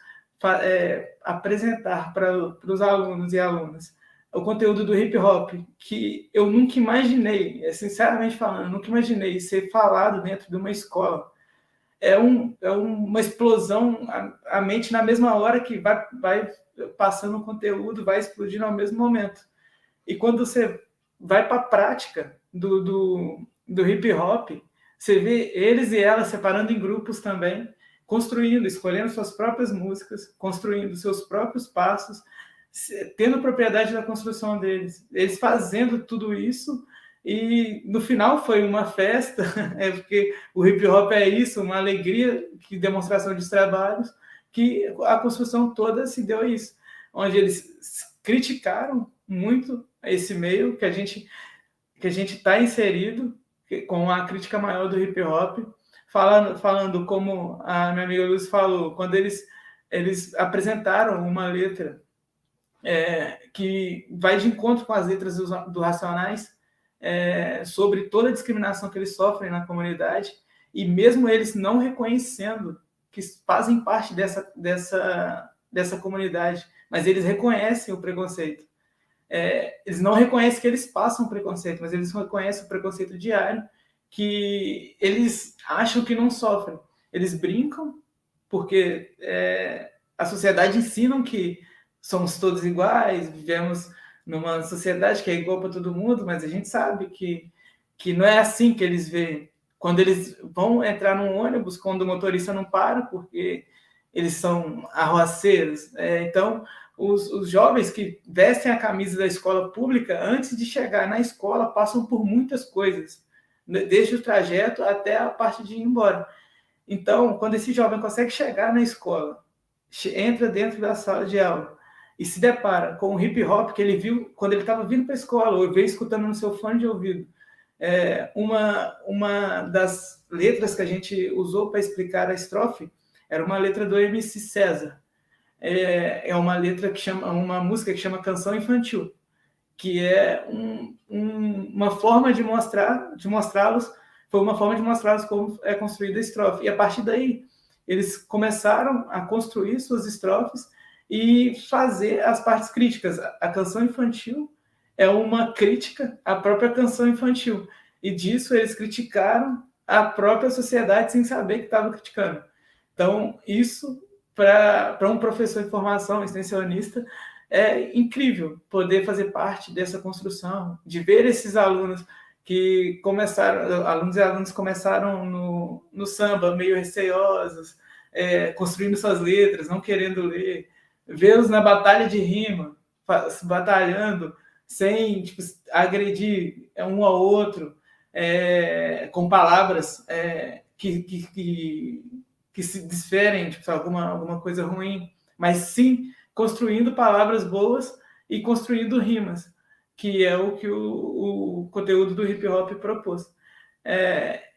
apresentar para os alunos e alunas o conteúdo do hip hop, que eu nunca imaginei, sinceramente falando, eu nunca imaginei ser falado dentro de uma escola. É uma explosão, a mente na mesma hora que vai passando o conteúdo, vai explodindo ao mesmo momento. E quando você vai para a prática do hip hop, você vê eles e elas separando em grupos também, construindo, escolhendo suas próprias músicas, construindo seus próprios passos, tendo propriedade da construção deles. Eles fazendo tudo isso, e no final foi uma festa, porque o hip hop é isso, uma alegria, que demonstração de trabalhos, que a construção toda se deu a isso, onde eles criticaram muito esse meio que a gente está inserido, com a crítica maior do hip hop, falando como a minha amiga Luz falou, quando eles apresentaram uma letra que vai de encontro com as letras do Racionais, sobre toda a discriminação que eles sofrem na comunidade, e mesmo eles não reconhecendo que fazem parte dessa comunidade, mas eles reconhecem o preconceito. Eles não reconhecem que eles passam preconceito, mas eles reconhecem o preconceito diário, que eles acham que não sofrem. Eles brincam, porque a sociedade ensina que somos todos iguais, vivemos numa sociedade que é igual para todo mundo, mas a gente sabe que não é assim que eles veem. Quando eles vão entrar num ônibus, quando o motorista não para, porque eles são arruaceiros. Então, os jovens que vestem a camisa da escola pública, antes de chegar na escola, passam por muitas coisas, desde o trajeto até a parte de ir embora. Então, quando esse jovem consegue chegar na escola, entra dentro da sala de aula e se depara com o hip hop que ele viu quando ele estava vindo para a escola, ou veio escutando no seu fone de ouvido, uma das letras que a gente usou para explicar a estrofe era uma letra do MC César. É uma letra uma música que chama Canção Infantil, que é uma forma de mostrá-los, foi uma forma de mostrá-los como é construída a estrofe. E a partir daí, eles começaram a construir suas estrofes e fazer as partes críticas. A canção infantil é uma crítica à própria canção infantil. E disso eles criticaram a própria sociedade sem saber que estavam criticando. Então, isso, para um professor de formação extensionista, é incrível poder fazer parte dessa construção, de ver esses alunos que alunos e alunas começaram no samba, meio receosos, construindo suas letras, não querendo ler, vê-los na batalha de rima, batalhando, sem agredir um ao outro, com palavras que se desferem, alguma coisa ruim, mas sim construindo palavras boas e construindo rimas, que é o que o conteúdo do hip hop propôs.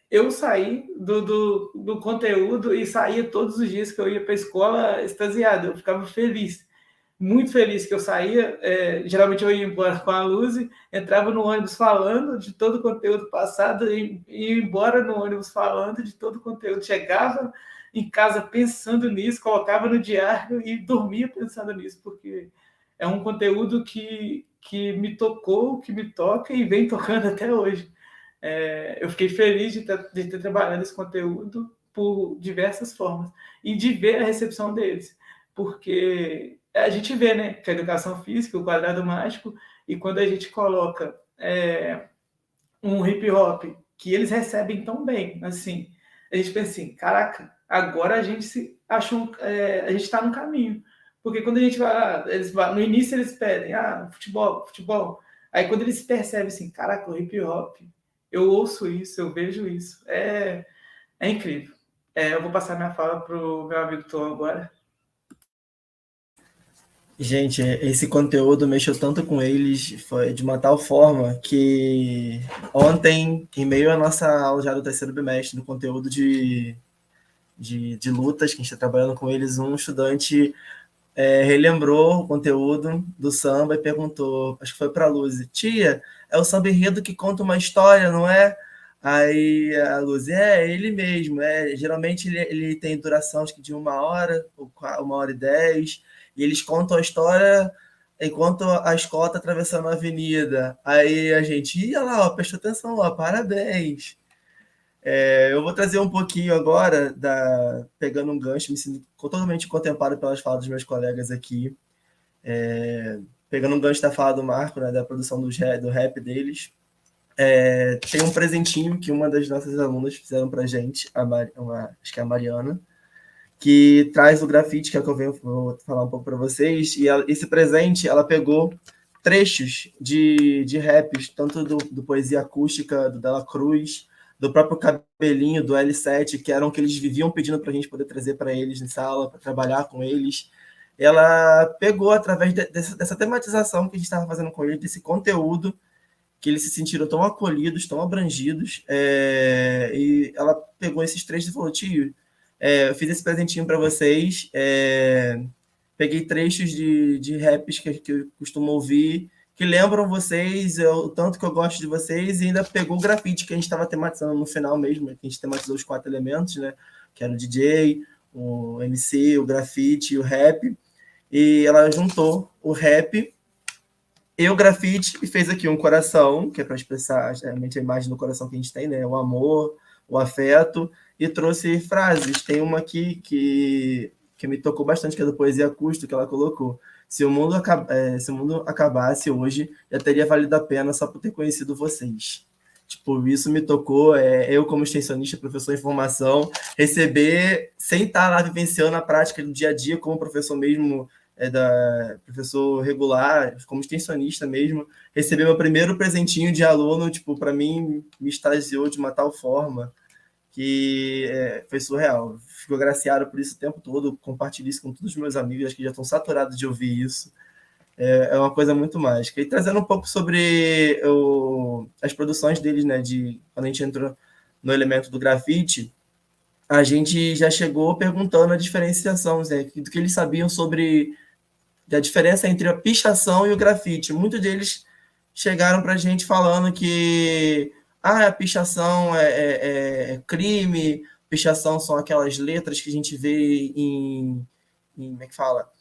Eu saí do conteúdo e saía todos os dias que eu ia para a escola extasiado, eu ficava feliz, muito feliz que eu saía, geralmente eu ia embora com a Luz, entrava no ônibus falando de todo o conteúdo passado e ia embora no ônibus falando de todo o conteúdo, chegava em casa pensando nisso, colocava no diário e dormia pensando nisso, porque é um conteúdo que me tocou, que me toca e vem tocando até hoje. Eu fiquei feliz de ter trabalhado esse conteúdo por diversas formas e de ver a recepção deles, porque a gente vê, né, que a educação física, o quadrado mágico, e quando a gente coloca um hip hop que eles recebem tão bem, assim, a gente pensa assim, caraca, agora a gente a gente está no caminho, porque quando a gente vai, no início eles pedem, futebol, aí quando eles percebem assim, caraca, o hip hop, eu ouço isso, eu vejo isso, é incrível. Eu vou passar minha fala para o meu amigo Tom agora. Gente, esse conteúdo mexeu tanto com eles, foi de uma tal forma que ontem, em meio à nossa aula já do terceiro bimestre, do conteúdo de lutas, que a gente está trabalhando com eles, um estudante relembrou o conteúdo do samba e perguntou, acho que foi para a Luz, tia, é o samba enredo que conta uma história, não é? Aí a Luz, ele mesmo, geralmente ele tem duração acho que de 1 hora, ou 1 hora e 10, e eles contam a história enquanto a escola está atravessando a avenida. Aí a gente, ia lá, ó, prestou atenção, ó, parabéns. Eu vou trazer um pouquinho agora, pegando um gancho, me sinto totalmente contemplado pelas falas dos meus colegas aqui, pegando um gancho da fala do Marco, né, da produção do rap deles. Tem um presentinho que uma das nossas alunas fizeram para a gente, acho que é a Mariana, que traz o grafite, que é o que vou falar um pouco para vocês, e esse presente, ela pegou trechos de raps, tanto do Poesia Acústica, do Dela Cruz, do próprio Cabelinho, do L7, que eram que eles viviam pedindo para a gente poder trazer para eles em sala, para trabalhar com eles. Ela pegou, através dessa tematização que a gente estava fazendo com eles, desse conteúdo, que eles se sentiram tão acolhidos, tão abrangidos, e ela pegou esses trechos e falou, tio, eu fiz esse presentinho para vocês, peguei trechos de raps que eu costumo ouvir, que lembram vocês, o tanto que eu gosto de vocês, e ainda pegou o grafite que a gente estava tematizando no final mesmo, que a gente tematizou os 4 elementos, né? Que era o DJ, o MC, o grafite e o rap, e ela juntou o rap e o grafite e fez aqui um coração, que é para expressar realmente a imagem do coração que a gente tem, né? O amor, o afeto, e trouxe frases. Tem uma aqui que me tocou bastante, que é do Poesia Acústica, que ela colocou. Se o mundo acabasse hoje, já teria valido a pena só por ter conhecido vocês. Tipo, isso me tocou. Eu, como extensionista, professor em formação, receber, sem estar lá vivenciando a prática do dia a dia, como professor mesmo, professor regular, como extensionista mesmo, receber meu primeiro presentinho de aluno, tipo, para mim, me extasiou de uma tal forma que foi surreal. Fico agraciado por isso o tempo todo, compartilho isso com todos os meus amigos, acho que já estão saturados de ouvir isso. É uma coisa muito mágica. E trazendo um pouco sobre as produções deles, né, quando a gente entrou no elemento do grafite, a gente já chegou perguntando a diferenciação, né, do que eles sabiam sobre a diferença entre a pichação e o grafite. Muitos deles chegaram para a gente falando que a pichação é crime, pichação são aquelas letras que a gente vê como é que fala?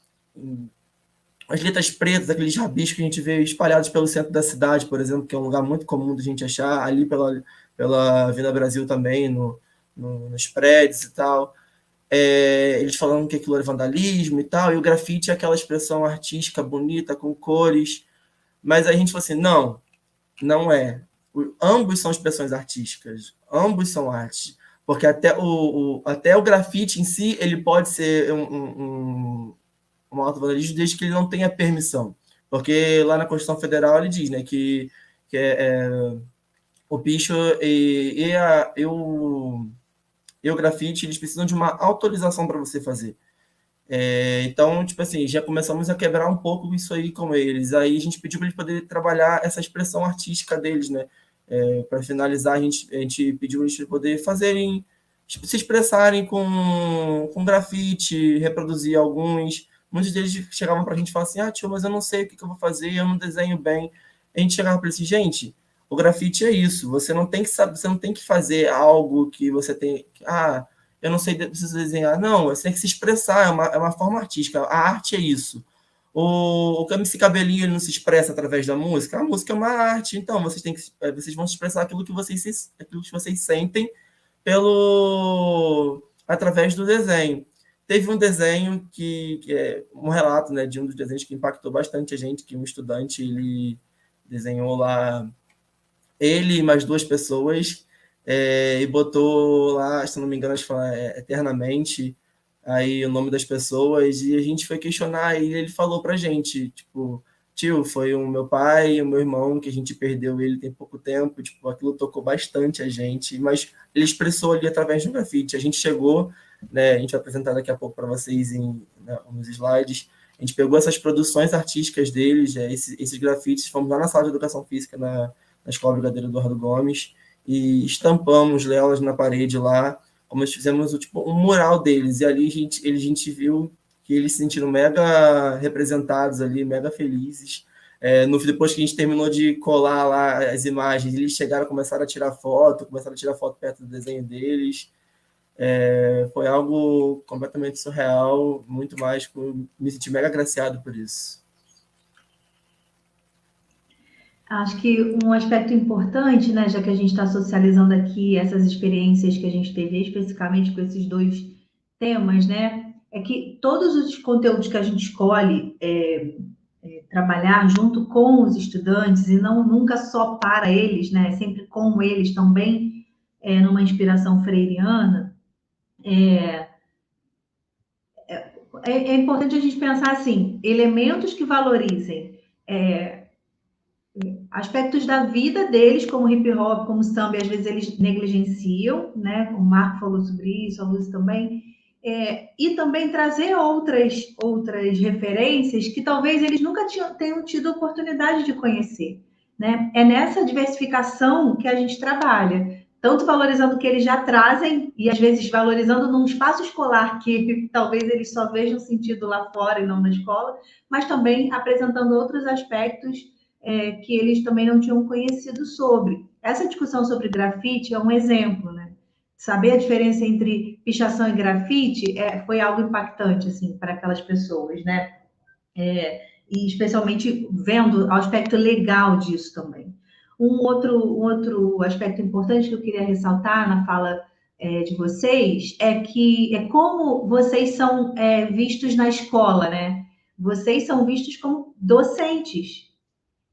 As letras pretas, aqueles rabiscos que a gente vê espalhados pelo centro da cidade, por exemplo, que é um lugar muito comum da gente achar, ali pela Avenida Brasil também, nos prédios e tal. Eles falando que aquilo era vandalismo e tal, e o grafite é aquela expressão artística bonita, com cores, mas a gente falou assim, não é. Ambos são expressões artísticas, ambos são artes, porque até o grafite em si, ele pode ser um autovandalismo desde que ele não tenha permissão, porque lá na Constituição Federal ele diz, né, que o picho e o grafite, eles precisam de uma autorização para você fazer. Então, tipo assim, já começamos a quebrar um pouco isso aí com eles. Aí a gente pediu para eles poderem trabalhar essa expressão artística deles, né? Para finalizar, a gente pediu para eles poderem fazerem, se expressarem com grafite, reproduzir alguns. Muitos deles chegavam para a gente e falavam assim, tio, mas eu não sei o que eu vou fazer, eu não desenho bem. A gente chegava para eles assim, gente, o grafite é isso, você não tem que saber, você não tem que fazer algo que você tem... eu não sei, preciso desenhar. Não, você tem que se expressar, é uma forma artística. A arte é isso. O MC Cabelinho ele não se expressa através da música. A música é uma arte. Então, vocês vão se expressar aquilo que vocês sentem através do desenho. Teve um desenho que é um relato, né, de um dos desenhos que impactou bastante a gente, que um estudante ele desenhou lá ele e mais 2 pessoas, e botou lá, se não me engano, acho que fala eternamente, aí o nome das pessoas, e a gente foi questionar, e ele falou pra gente, tipo, tio, foi o meu pai e o meu irmão, que a gente perdeu ele tem pouco tempo, tipo, aquilo tocou bastante a gente, mas ele expressou ali através do grafite. A gente chegou, né, a gente vai apresentar daqui a pouco para vocês nos slides, A gente pegou essas produções artísticas deles, esses grafites, fomos lá na sala de educação física, na Escola Brigadeiro Eduardo Gomes, e estampamos elas na parede lá, como nós fizemos um mural deles, e ali a gente viu que eles se sentiram mega representados ali, mega felizes. Depois que a gente terminou de colar lá as imagens, eles começaram a tirar foto perto do desenho deles. Foi algo completamente surreal, muito mágico, me senti mega agraciado por isso. Acho que um aspecto importante, né, já que a gente está socializando aqui essas experiências que a gente teve especificamente com esses 2 temas, né, é que todos os conteúdos que a gente escolhe trabalhar junto com os estudantes e nunca só para eles, né, sempre com eles também, numa inspiração freiriana, é importante a gente pensar assim, elementos que valorizem aspectos da vida deles, como hip hop, como samba, e às vezes eles negligenciam, né? O Marco falou sobre isso, a Luz também, e também trazer outras referências que talvez eles nunca tenham tido oportunidade de conhecer, né? É nessa diversificação que a gente trabalha, tanto valorizando o que eles já trazem e às vezes valorizando num espaço escolar que talvez eles só vejam sentido lá fora e não na escola, mas também apresentando outros aspectos que eles também não tinham conhecido sobre. Essa discussão sobre grafite é um exemplo, né? Saber a diferença entre pichação e grafite foi algo impactante, assim, para aquelas pessoas, né? E especialmente vendo o aspecto legal disso também. Um outro aspecto importante que eu queria ressaltar na fala de vocês é como vocês são vistos na escola, né? Vocês são vistos como docentes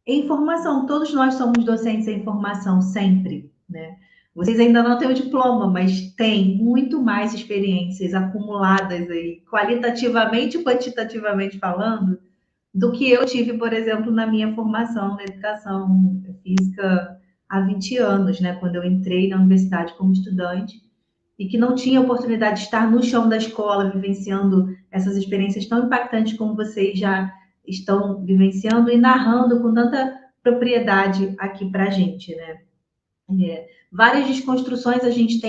em formação. Todos nós somos docentes em formação, sempre, né? Vocês ainda não têm o diploma, mas têm muito mais experiências acumuladas aí, qualitativamente e quantitativamente falando, do que eu tive, por exemplo, na minha formação na educação física há 20 anos, né? Quando eu entrei na universidade como estudante e que não tinha oportunidade de estar no chão da escola, vivenciando essas experiências tão impactantes como vocês já estão vivenciando e narrando com tanta propriedade aqui para a gente, né? Várias desconstruções a gente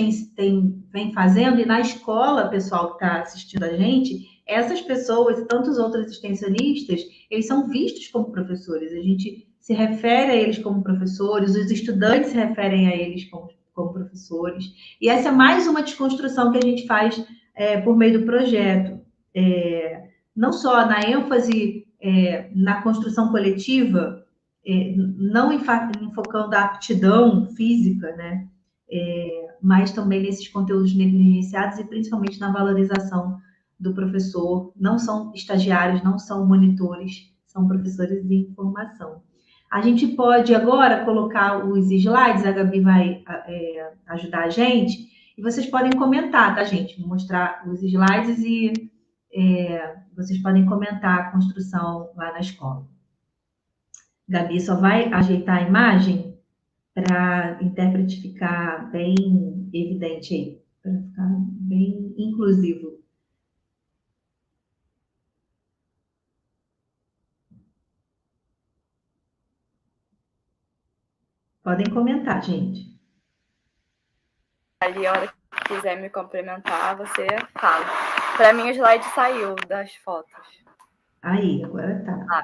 vem fazendo, e na escola, pessoal que está assistindo a gente, essas pessoas e tantos outros extensionistas, eles são vistos como professores, a gente se refere a eles como professores, os estudantes se referem a eles como professores, e essa é mais uma desconstrução que a gente faz por meio do projeto, não só na ênfase na construção coletiva, não enfocando a aptidão física, né? Mas também nesses conteúdos negligenciados e principalmente na valorização do professor. Não são estagiários, não são monitores, são professores de formação. A gente pode agora colocar os slides, a Gabi vai ajudar a gente, e vocês podem comentar, tá, gente? Vou mostrar os slides e vocês podem comentar a construção lá na escola. Gabi só vai ajeitar a imagem para a intérprete ficar bem evidente aí, para ficar bem inclusivo. Podem comentar, gente. Ali, a hora que quiser me complementar, você fala. Para mim, o slide saiu das fotos. Aí, agora tá.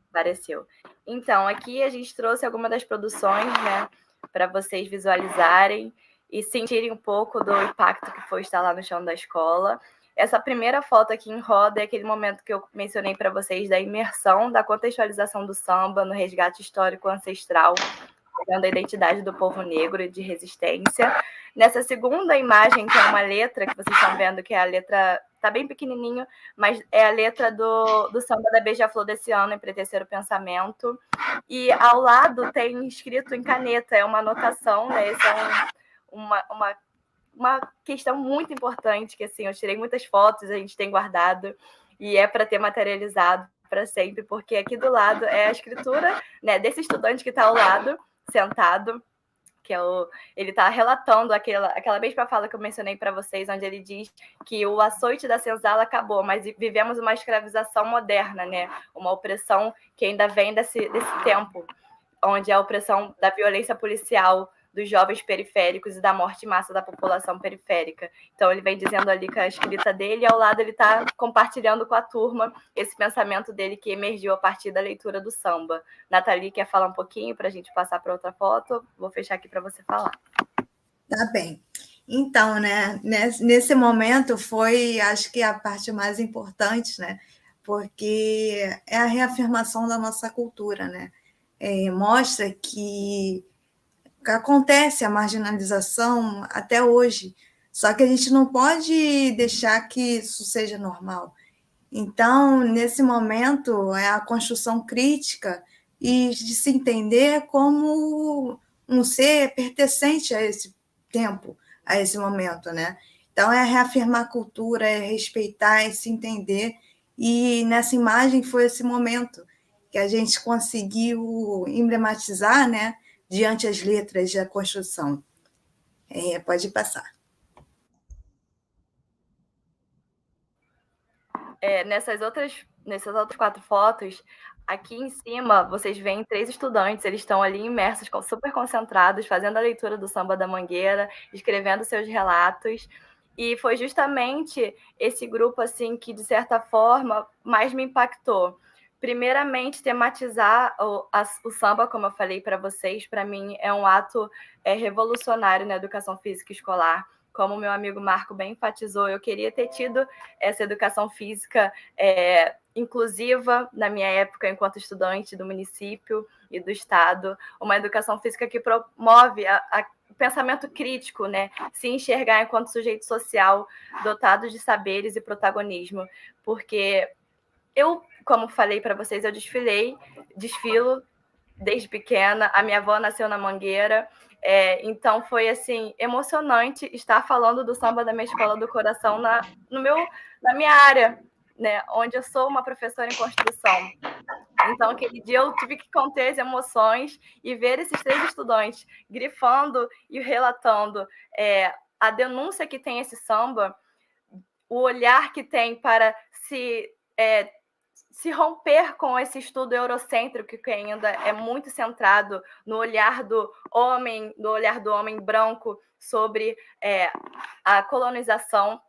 Apareceu. Então, aqui a gente trouxe algumas das produções, né, para vocês visualizarem e sentirem um pouco do impacto que foi estar lá no chão da escola. Essa primeira foto aqui em roda é aquele momento que eu mencionei para vocês da imersão, da contextualização do samba no resgate histórico ancestral, pegando a identidade do povo negro e de resistência. Nessa segunda imagem, que é uma letra, que vocês estão vendo, que é a letra, tá bem pequenininho, mas é a letra do samba da Beija-Flor desse ano, Empretecer o Pensamento. E ao lado tem escrito em caneta, é uma anotação, né? Essa é uma questão muito importante, que assim, eu tirei muitas fotos, a gente tem guardado, e é para ter materializado para sempre, porque aqui do lado é a escritura, né, desse estudante que está ao lado, sentado, que ele está relatando aquela mesma fala que eu mencionei para vocês, onde ele diz que o açoite da senzala acabou, mas vivemos uma escravização moderna, né? Uma opressão que ainda vem desse tempo, onde a opressão da violência policial, dos jovens periféricos e da morte em massa da população periférica. Então, ele vem dizendo ali com a escrita dele, e ao lado ele está compartilhando com a turma esse pensamento dele que emergiu a partir da leitura do samba. Nathalie, quer falar um pouquinho para a gente passar para outra foto? Vou fechar aqui para você falar. Tá bem. Então, né, nesse momento foi, acho que a parte mais importante, né, porque é a reafirmação da nossa cultura, né, mostra que acontece a marginalização até hoje, só que a gente não pode deixar que isso seja normal. Então, nesse momento, é a construção crítica e de se entender como um ser pertencente a esse tempo, a esse momento, né? Então, é reafirmar a cultura, é respeitar, é se entender, e nessa imagem foi esse momento que a gente conseguiu emblematizar, né, diante as letras da construção. Pode passar. Nessas outras 4 fotos, aqui em cima, vocês veem 3 estudantes, eles estão ali imersos, super concentrados, fazendo a leitura do Samba da Mangueira, escrevendo seus relatos, e foi justamente esse grupo, assim, que, de certa forma, mais me impactou. Primeiramente, tematizar o samba, como eu falei para vocês, para mim é um ato revolucionário na educação física escolar. Como o meu amigo Marco bem enfatizou, eu queria ter tido essa educação física inclusiva na minha época enquanto estudante do município e do estado, uma educação física que promove o pensamento crítico, né? Se enxergar enquanto sujeito social dotado de saberes e protagonismo, porque eu, como falei para vocês, eu desfilo desde pequena, a minha avó nasceu na Mangueira, então foi assim emocionante estar falando do samba da minha escola do coração na minha área, né, onde eu sou uma professora em construção. Então, aquele dia eu tive que conter as emoções e ver esses 3 estudantes grifando e relatando a denúncia que tem esse samba, o olhar que tem para se romper com esse estudo eurocêntrico que ainda é muito centrado no olhar do homem branco sobre a colonização.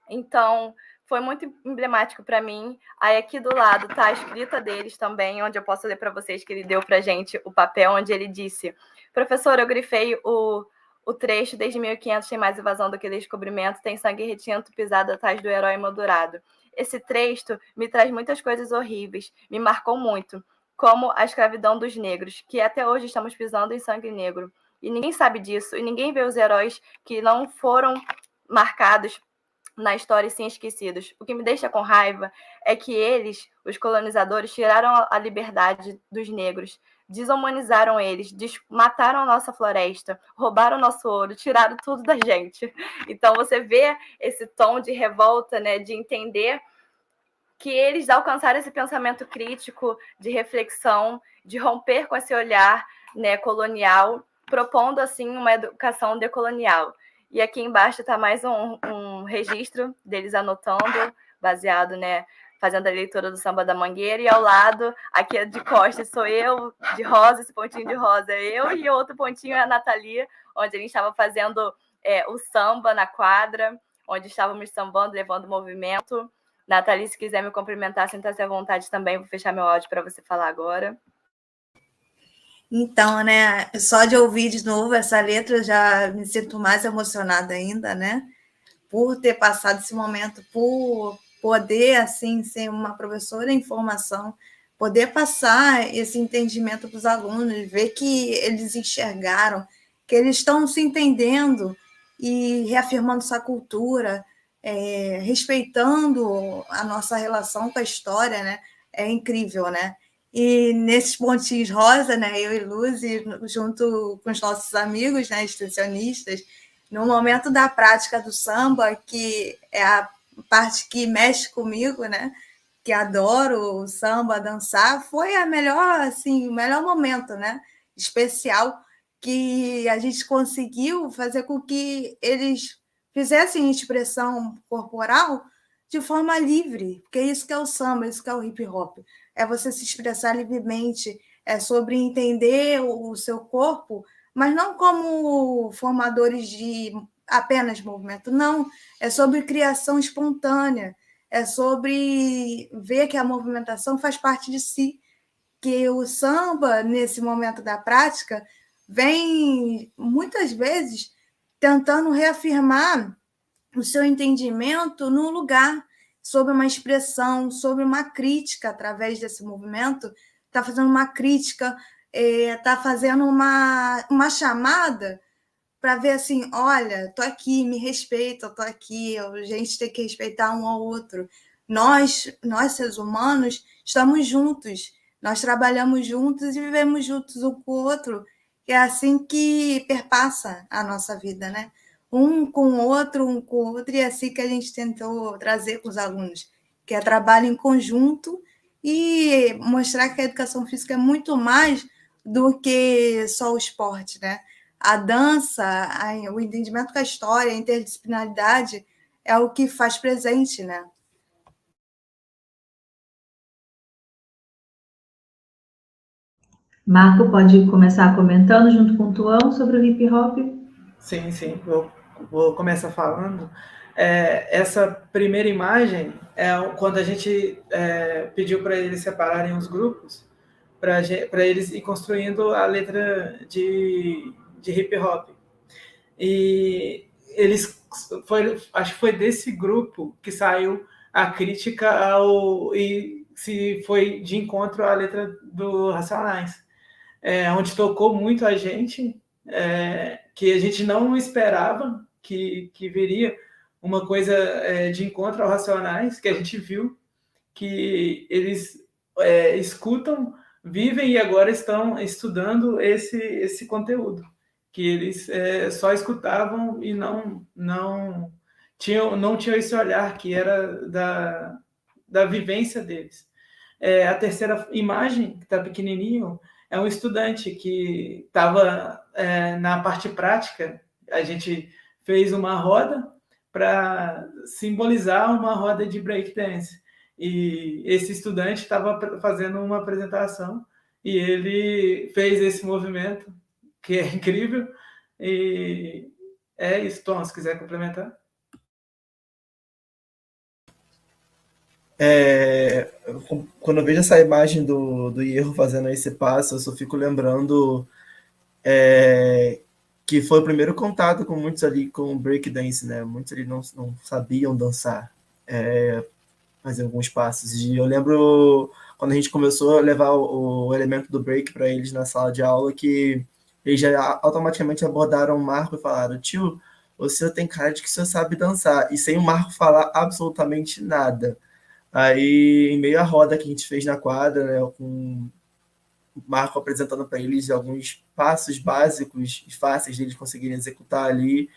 Então, foi muito emblemático para mim. Aí aqui do lado está a escrita deles também, onde eu posso ler para vocês que ele deu para a gente o papel, onde ele disse: professor, eu grifei o trecho, desde 1500 tem mais invasão do que descobrimento, tem sangue retinto pisado atrás do herói moldurado. Esse trecho me traz muitas coisas horríveis, me marcou muito, como a escravidão dos negros, que até hoje estamos pisando em sangue negro. E ninguém sabe disso, e ninguém vê os heróis que não foram marcados na história e sim esquecidos. O que me deixa com raiva é que eles, os colonizadores, tiraram a liberdade dos negros, desumanizaram eles, mataram a nossa floresta, roubaram o nosso ouro, tiraram tudo da gente. Então você vê esse tom de revolta, né, de entender que eles alcançaram esse pensamento crítico, de reflexão, de romper com esse olhar, né, colonial, propondo assim uma educação decolonial. E aqui embaixo está mais um registro deles anotando, baseado, né, fazendo a leitura do Samba da Mangueira, e ao lado, aqui de costas, sou eu, de rosa, esse pontinho de rosa é eu, e outro pontinho é a Nathalie, onde a gente estava fazendo o samba na quadra, onde estávamos sambando, levando movimento. Nathalie, se quiser me cumprimentar, sinta-se à vontade também, vou fechar meu áudio para você falar agora. Então, né, só de ouvir de novo essa letra, eu já me sinto mais emocionada ainda, né, por ter passado esse momento, por poder, assim, ser uma professora em formação, poder passar esse entendimento para os alunos, ver que eles enxergaram, que eles estão se entendendo e reafirmando sua cultura, respeitando a nossa relação com a história, né, é incrível, né? E nesses pontinhos rosa, né, eu e Luzi, junto com os nossos amigos, né, extensionistas, no momento da prática do samba, que é a parte que mexe comigo, né, que adoro o samba, dançar, foi a melhor, assim, o melhor momento, né, especial, que a gente conseguiu fazer com que eles fizessem expressão corporal de forma livre, porque é isso que é o samba, é isso que é o hip hop, é você se expressar livremente, é sobre entender o seu corpo, mas não como formadores de apenas movimento, não, é sobre criação espontânea, é sobre ver que a movimentação faz parte de si, que o samba, nesse momento da prática, vem muitas vezes tentando reafirmar o seu entendimento no lugar, sobre uma expressão, sobre uma crítica através desse movimento, está fazendo uma crítica, está fazendo uma chamada para ver assim, olha, tô aqui, me respeita, tô aqui, a gente tem que respeitar um ao outro. Nós seres humanos, estamos juntos, nós trabalhamos juntos e vivemos juntos um com o outro. É assim que perpassa a nossa vida, né? Um com o outro, e é assim que a gente tentou trazer com os alunos, que é trabalho em conjunto e mostrar que a educação física é muito mais do que só o esporte, né? A dança, o entendimento com a história, a interdisciplinaridade é o que faz presente, né? Marco pode começar comentando junto com o Tuão sobre o hip hop. Sim, vou começar falando. Essa primeira imagem é quando a gente pediu para eles separarem os grupos, para eles ir construindo a letra de hip hop. E acho que foi desse grupo que saiu a crítica e se foi de encontro à letra do Racionais, onde tocou muito a gente, que a gente não esperava que viria uma coisa de encontro ao Racionais, que a gente viu que eles escutam, vivem e agora estão estudando esse conteúdo, que eles só escutavam e não tinham esse olhar que era da vivência deles. A terceira imagem, que está pequenininho, é um estudante que estava na parte prática. A gente fez uma roda para simbolizar uma roda de breakdance. E esse estudante estava fazendo uma apresentação e ele fez esse movimento, que é incrível. E é isso, Tom, se quiser complementar. Quando eu vejo essa imagem do Hierro fazendo esse passo, eu só fico lembrando que foi o primeiro contato com muitos ali com breakdance, né? Muitos ali não sabiam dançar, fazer alguns passos. E eu lembro quando a gente começou a levar o elemento do break para eles na sala de aula, que eles já automaticamente abordaram o Marco e falaram: tio, você tem cara de que você sabe dançar, e sem o Marco falar absolutamente nada. Aí, em meio à roda que a gente fez na quadra, né, com o Marco apresentando para eles alguns passos básicos e fáceis deles conseguirem executar ali,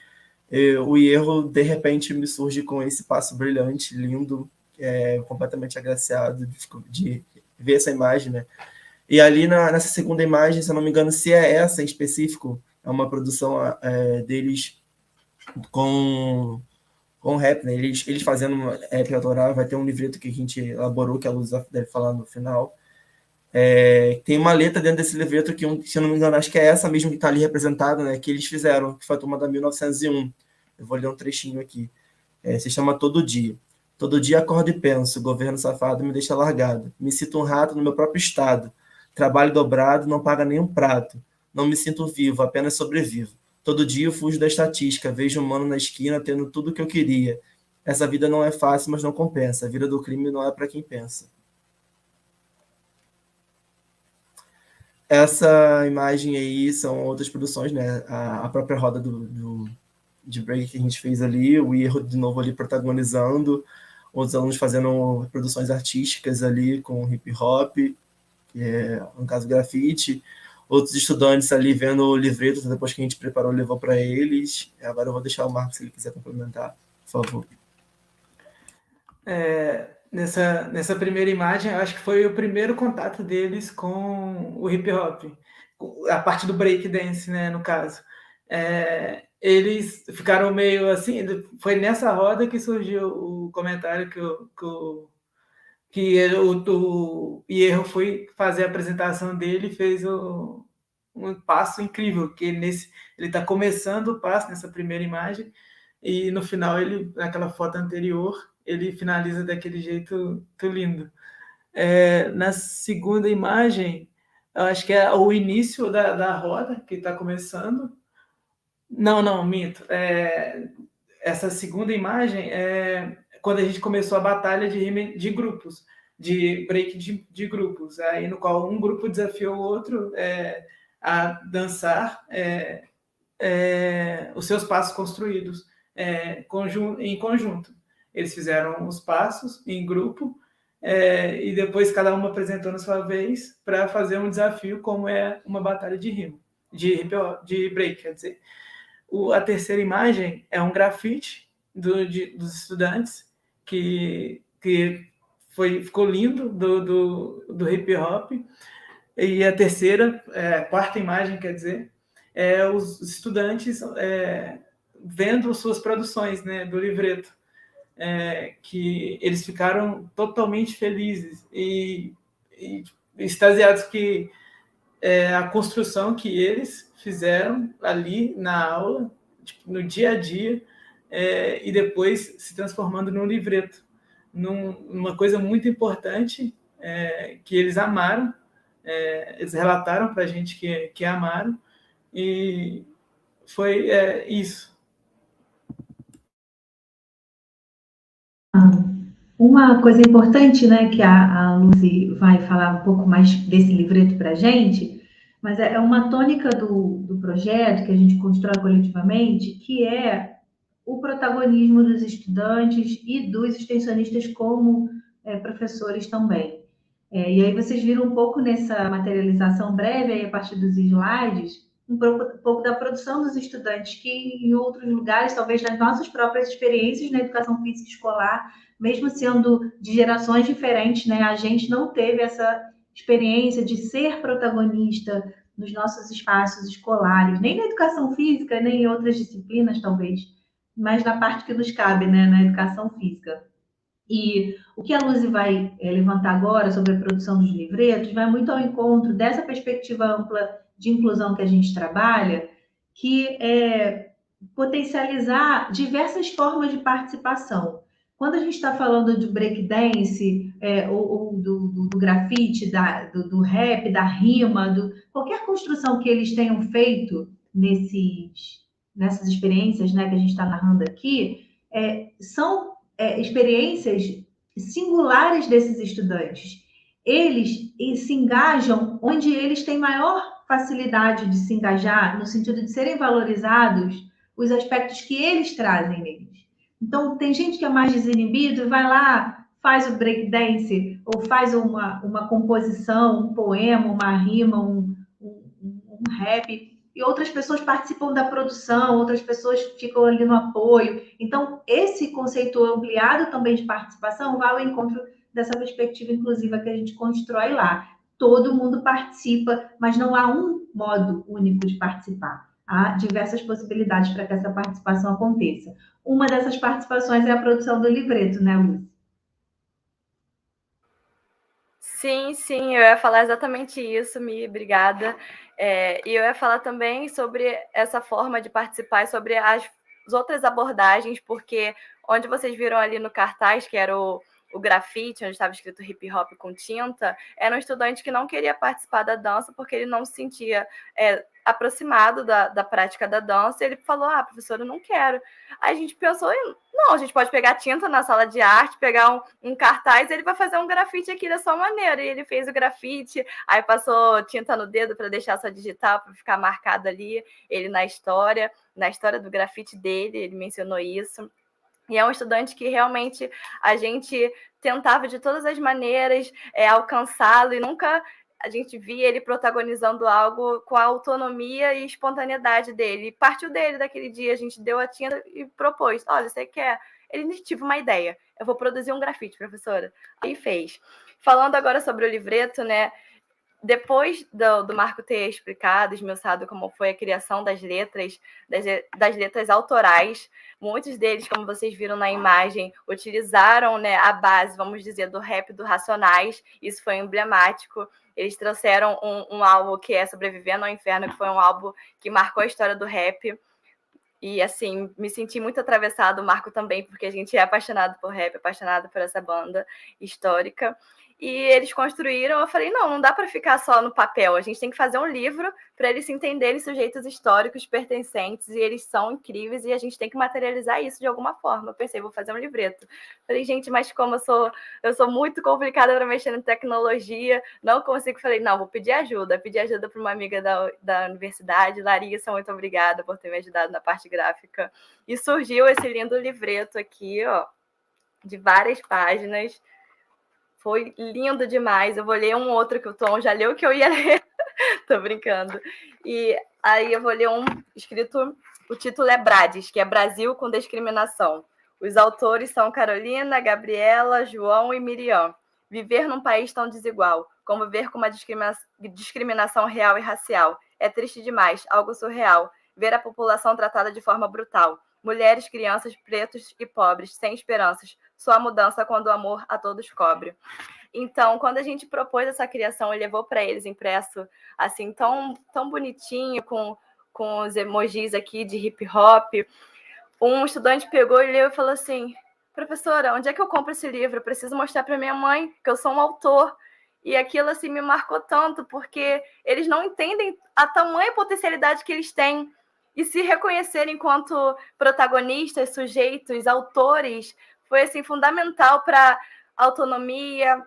o Hierro, de repente, me surge com esse passo brilhante, lindo, completamente agraciado de ver essa imagem, né? E ali nessa segunda imagem, se eu não me engano, se é essa em específico, é uma produção deles com rap, né? Eles fazendo rap autoral, vai ter um livreto que a gente elaborou, que a Luz deve falar no final. Tem uma letra dentro desse livreto que, se eu não me engano, acho que é essa mesmo que está ali representada, né? Que eles fizeram, que foi a turma da 1901. Eu vou ler um trechinho aqui. Se chama Todo Dia. Todo dia acordo e penso, o governo safado me deixa largado. Me sinto um rato no meu próprio estado. Trabalho dobrado, não paga nem um prato. Não me sinto vivo, apenas sobrevivo. Todo dia eu fujo da estatística, vejo um mano na esquina tendo tudo o que eu queria. Essa vida não é fácil, mas não compensa. A vida do crime não é para quem pensa. Essa imagem aí são outras produções, né? A própria roda de break que a gente fez ali, o Hierro de novo ali protagonizando, outros alunos fazendo produções artísticas ali com hip hop, que é, no caso, grafite, outros estudantes ali vendo o livreto, depois que a gente preparou, levou para eles. Agora eu vou deixar o Marcos, se ele quiser complementar, por favor. Nessa primeira imagem, acho que foi o primeiro contato deles com o hip hop, a parte do breakdance, né, no caso. Eles ficaram meio assim, foi nessa roda que surgiu o comentário que o Hierro foi fazer a apresentação dele e fez um passo incrível, que ele está começando o passo nessa primeira imagem, e no final, naquela foto anterior, ele finaliza daquele jeito lindo. Na segunda imagem, eu acho que é o início da roda, que está começando. Não, minto. Essa segunda imagem é quando a gente começou a batalha de rima de grupos, de break de grupos, aí no qual um grupo desafiou o outro a dançar os seus passos construídos em conjunto. Eles fizeram os passos em grupo e depois cada um apresentou na sua vez para fazer um desafio, como é uma batalha de rima, de break, quer dizer. A terceira imagem é um grafite dos estudantes que ficou lindo do hip hop. E a quarta imagem, quer dizer, é os estudantes vendo suas produções, né, do livreto, que eles ficaram totalmente felizes e extasiados que a construção que eles fizeram ali na aula, tipo, no dia a dia, e depois se transformando num livreto, numa coisa muito importante que eles amaram, eles relataram para a gente que amaram, e foi isso. Uma coisa importante, né, que a Lucy vai falar um pouco mais desse livreto para a gente, mas é uma tônica do projeto que a gente constrói coletivamente, que é o protagonismo dos estudantes e dos extensionistas como professores também. E aí vocês viram um pouco nessa materialização breve, aí a partir dos slides, um pouco da produção dos estudantes, que em outros lugares, talvez nas nossas próprias experiências na educação física escolar, mesmo sendo de gerações diferentes, né, a gente não teve essa experiência de ser protagonista nos nossos espaços escolares, nem na educação física, nem em outras disciplinas, talvez, mas na parte que nos cabe, né, na educação física. E o que a Lucy vai levantar agora sobre a produção dos livretos vai muito ao encontro dessa perspectiva ampla de inclusão que a gente trabalha, que é potencializar diversas formas de participação. Quando a gente está falando de breakdance, ou do grafite, do rap, da rima, qualquer construção que eles tenham feito nessas experiências, né, que a gente está narrando aqui, são experiências singulares desses estudantes. Eles se engajam onde eles têm maior facilidade de se engajar, no sentido de serem valorizados os aspectos que eles trazem neles. Então, tem gente que é mais desinibido, vai lá, faz o breakdance, ou faz uma composição, um poema, uma rima, um rap, e outras pessoas participam da produção, outras pessoas ficam ali no apoio. Então, esse conceito ampliado também de participação vai ao encontro dessa perspectiva inclusiva que a gente constrói lá. Todo mundo participa, mas não há um modo único de participar. Há diversas possibilidades para que essa participação aconteça. Uma dessas participações é a produção do livreto, né, Lúcia? Sim, eu ia falar exatamente isso, Mi, obrigada. E eu ia falar também sobre essa forma de participar e sobre as outras abordagens, porque onde vocês viram ali no cartaz, que era o grafite, onde estava escrito hip hop com tinta, era um estudante que não queria participar da dança porque ele não se sentia aproximado da prática da dança, e ele falou, professora, eu não quero. Aí a gente pensou, não, a gente pode pegar tinta na sala de arte, pegar um cartaz, ele vai fazer um grafite aqui da sua maneira, e ele fez o grafite, aí passou tinta no dedo para deixar sua digital, para ficar marcado ali, ele na história do grafite dele, ele mencionou isso. E é um estudante que realmente a gente tentava de todas as maneiras alcançá-lo, e nunca a gente via ele protagonizando algo com a autonomia e espontaneidade dele. E partiu dele daquele dia, a gente deu a tinta e propôs, olha, você quer? Ele tive uma ideia, eu vou produzir um grafite, professora. Aí fez. Falando agora sobre o livreto, né? depois do Marco ter explicado, esmiuçado como foi a criação das letras autorais, muitos deles, como vocês viram na imagem, utilizaram, né, a base, vamos dizer, do rap do Racionais. Isso foi emblemático. Eles trouxeram um álbum que é Sobrevivendo ao Inferno, que foi um álbum que marcou a história do rap. E, assim, me senti muito atravessado, o Marco também, porque a gente é apaixonado por rap, apaixonado por essa banda histórica. E eles construíram, eu falei, não dá para ficar só no papel, a gente tem que fazer um livro para eles se entenderem sujeitos históricos pertencentes, e eles são incríveis, e a gente tem que materializar isso de alguma forma. Eu pensei, vou fazer um livreto. Falei, gente, mas como eu sou muito complicada para mexer em tecnologia, não consigo. Falei, não, vou pedir ajuda para uma amiga da universidade, Larissa, muito obrigada por ter me ajudado na parte gráfica. E surgiu esse lindo livreto aqui, ó, de várias páginas. Foi lindo demais. Eu vou ler um outro que o Tom já leu, que eu ia ler. Tô brincando. E aí eu vou ler um escrito, o título é Brades, que é Brasil com Discriminação. Os autores são Carolina, Gabriela, João e Miriam. Viver num país tão desigual, conviver com uma discriminação real e racial. É triste demais, algo surreal. Ver a população tratada de forma brutal. Mulheres, crianças, pretos e pobres, sem esperanças. Só a mudança quando o amor a todos cobre. Então, quando a gente propôs essa criação e levou para eles impresso assim, tão bonitinho, com os emojis aqui de hip hop, um estudante pegou e leu e falou assim, professora, onde é que eu compro esse livro? Eu preciso mostrar para minha mãe que eu sou um autor. E aquilo assim me marcou tanto, porque eles não entendem a tamanha potencialidade que eles têm. E se reconhecerem enquanto protagonistas, sujeitos, autores, foi assim, fundamental para a autonomia,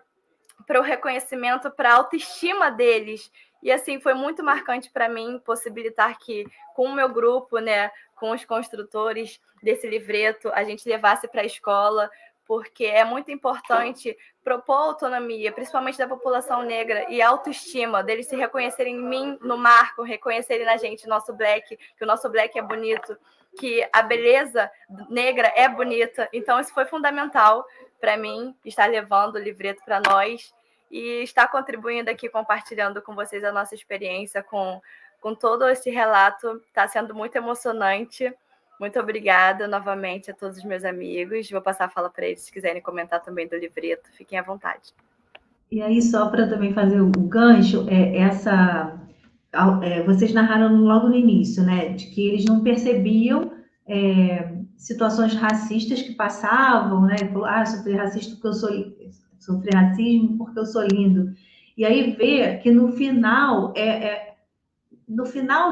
para o reconhecimento, para a autoestima deles. E assim, foi muito marcante para mim possibilitar que, com o meu grupo, né, com os construtores desse livreto, a gente levasse para a escola, porque é muito importante propor autonomia, principalmente da população negra, e autoestima, deles se reconhecerem em mim, no Marco, reconhecerem na gente nosso black, que o nosso black é bonito, que a beleza negra é bonita. Então, isso foi fundamental para mim, estar levando o livreto para nós e estar contribuindo aqui, compartilhando com vocês a nossa experiência com todo esse relato. Está sendo muito emocionante. Muito obrigada novamente a todos os meus amigos. Vou passar a fala para eles, se quiserem comentar também do livreto, fiquem à vontade. E aí, só para também fazer o gancho, vocês narraram logo no início, né, de que eles não percebiam situações racistas que passavam, né, sofri racismo porque eu sou lindo. E aí ver que no final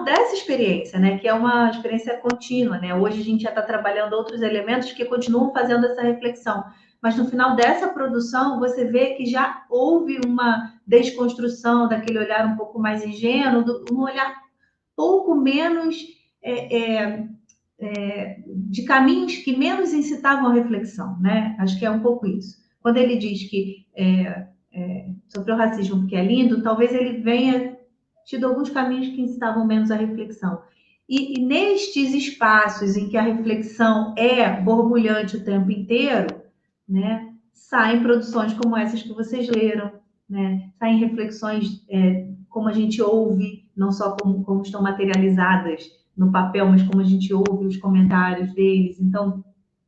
dessa experiência, né, que é uma experiência contínua, né? Hoje a gente já está trabalhando outros elementos que continuam fazendo essa reflexão, mas no final dessa produção você vê que já houve uma desconstrução daquele olhar um pouco mais ingênuo, um olhar pouco menos de caminhos que menos incitavam a reflexão, né? Acho que é um pouco isso. Quando ele diz que sofreu racismo porque é lindo, talvez ele venha tido alguns caminhos que incitavam menos a reflexão. E nestes espaços em que a reflexão é borbulhante o tempo inteiro, né, saem produções como essas que vocês leram, né, saem reflexões como a gente ouve, não só como estão materializadas no papel, mas como a gente ouve os comentários deles. Então,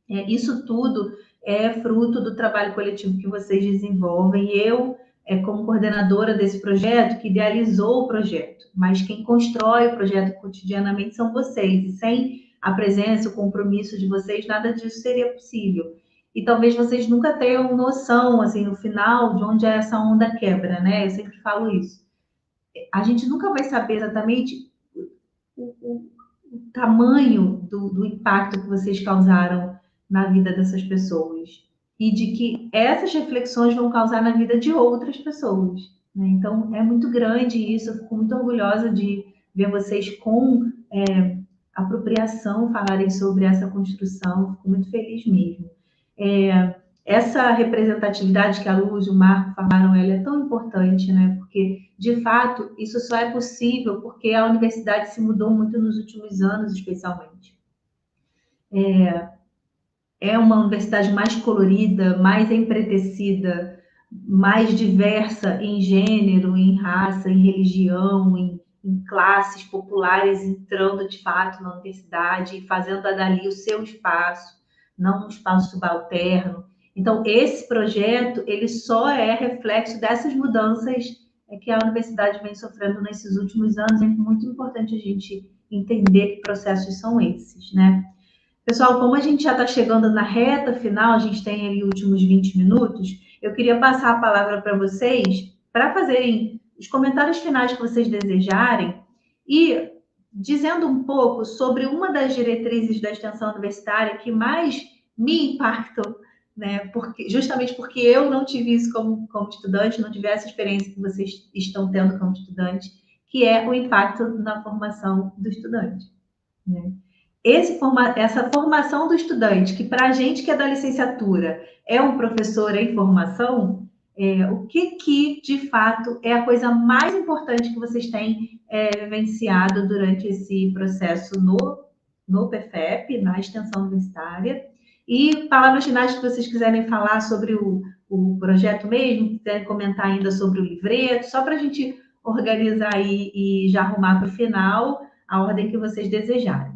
isso tudo é fruto do trabalho coletivo que vocês desenvolvem. E eu, como coordenadora desse projeto, que idealizou o projeto, mas quem constrói o projeto cotidianamente são vocês, e sem a presença, o compromisso de vocês, nada disso seria possível. E talvez vocês nunca tenham noção, assim, no final, de onde essa onda quebra, né? Eu sempre falo isso. A gente nunca vai saber exatamente o tamanho do impacto que vocês causaram na vida dessas pessoas, e de que essas reflexões vão causar na vida de outras pessoas, né? Então, é muito grande isso, eu fico muito orgulhosa de ver vocês com apropriação falarem sobre essa construção, fico muito feliz mesmo. Essa representatividade que a Luz e o Marco falaram, ela é tão importante, né? Porque, de fato, isso só é possível porque a universidade se mudou muito nos últimos anos, especialmente. É uma universidade mais colorida, mais empretecida, mais diversa em gênero, em raça, em religião, em classes populares entrando de fato na universidade e fazendo dali o seu espaço, não um espaço subalterno. Então, esse projeto, ele só é reflexo dessas mudanças que a universidade vem sofrendo nesses últimos anos. É muito importante a gente entender que processos são esses, né? Pessoal, como a gente já está chegando na reta final, a gente tem ali últimos 20 minutos, eu queria passar a palavra para vocês para fazerem os comentários finais que vocês desejarem e dizendo um pouco sobre uma das diretrizes da extensão universitária que mais me impactou, né? Justamente porque eu não tive isso como estudante, não tive essa experiência que vocês estão tendo como estudante, que é o impacto na formação do estudante, né? Essa formação do estudante, que para a gente que é da licenciatura é um professor em formação, o que de fato é a coisa mais importante que vocês têm vivenciado durante esse processo no PFEP, na extensão universitária? E palavras finais que vocês quiserem falar sobre o projeto mesmo, quiserem comentar ainda sobre o livreto, só para a gente organizar aí e já arrumar para o final a ordem que vocês desejarem.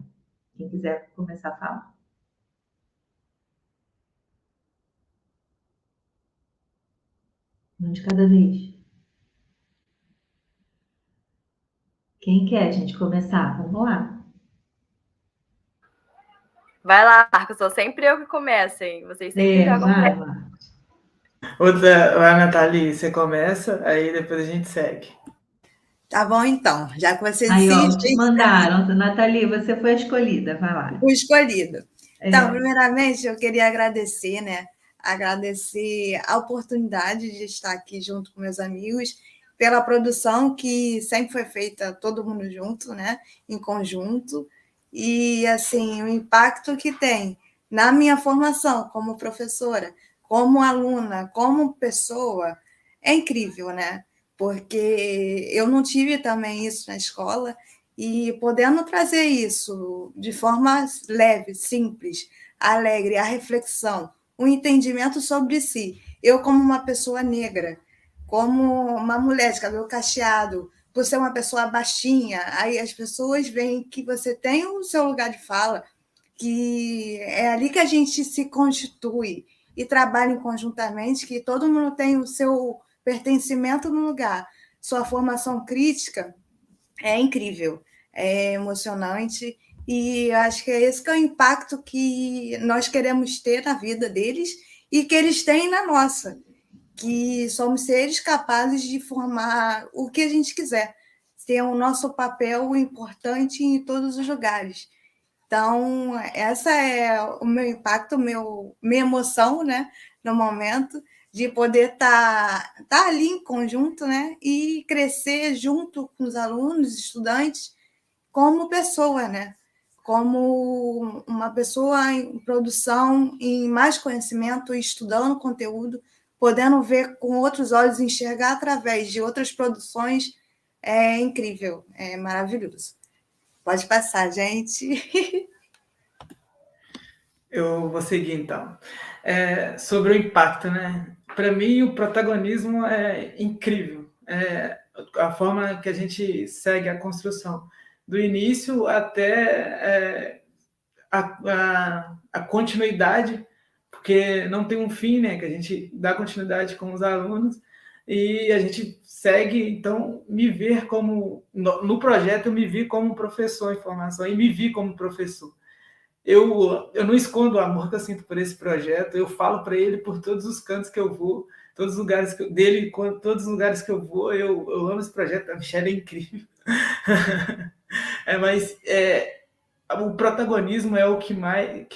Quem quiser começar a falar. Um de cada vez. Quem quer, gente, começar? Vamos lá. Vai lá, Marcos, sou sempre eu que começo, hein? Vocês sempre jogam vai, pra... Marcos. Vai, Nathalie, você começa, aí depois a gente segue. Tá bom, então. Já que você Aí, ó, insiste, mandaram. Nathalie, você foi a escolhida. Vai lá. o escolhido. Então, primeiramente, eu queria agradecer, né? Agradecer a oportunidade de estar aqui junto com meus amigos, pela produção que sempre foi feita todo mundo junto, né? Em conjunto. E, assim, o impacto que tem na minha formação como professora, como aluna, como pessoa, é incrível, né? Porque eu não tive também isso na escola, e podendo trazer isso de forma leve, simples, alegre, a reflexão, um entendimento sobre si. Eu, como uma pessoa negra, como uma mulher de cabelo cacheado, por ser uma pessoa baixinha, aí as pessoas veem que você tem o seu lugar de fala, que é ali que a gente se constitui e trabalha conjuntamente, que todo mundo tem o seu pertencimento no lugar, sua formação crítica é incrível, é emocionante, e acho que é esse que é o impacto que nós queremos ter na vida deles e que eles têm na nossa, que somos seres capazes de formar o que a gente quiser, ter o nosso papel importante em todos os lugares. Então, essa é o meu impacto, minha emoção, né, no momento, de poder estar ali em conjunto, né, e crescer junto com os alunos, estudantes, como pessoa, né, como uma pessoa em produção, em mais conhecimento, estudando conteúdo, podendo ver com outros olhos, enxergar através de outras produções, é incrível, é maravilhoso. Pode passar, gente. Eu vou seguir, então. Sobre o impacto, né? Para mim, o protagonismo é incrível. A forma que a gente segue a construção. Do início até a continuidade, porque não tem um fim, né? Que a gente dá continuidade com os alunos e a gente segue, então, me ver como... No projeto, eu me vi como professor em formação e me vi como professor. Eu não escondo o amor que eu sinto por esse projeto, eu falo para ele por todos os cantos que eu vou, todos os lugares todos os lugares que eu vou, eu amo esse projeto, a Michelle é incrível. Mas o protagonismo é o que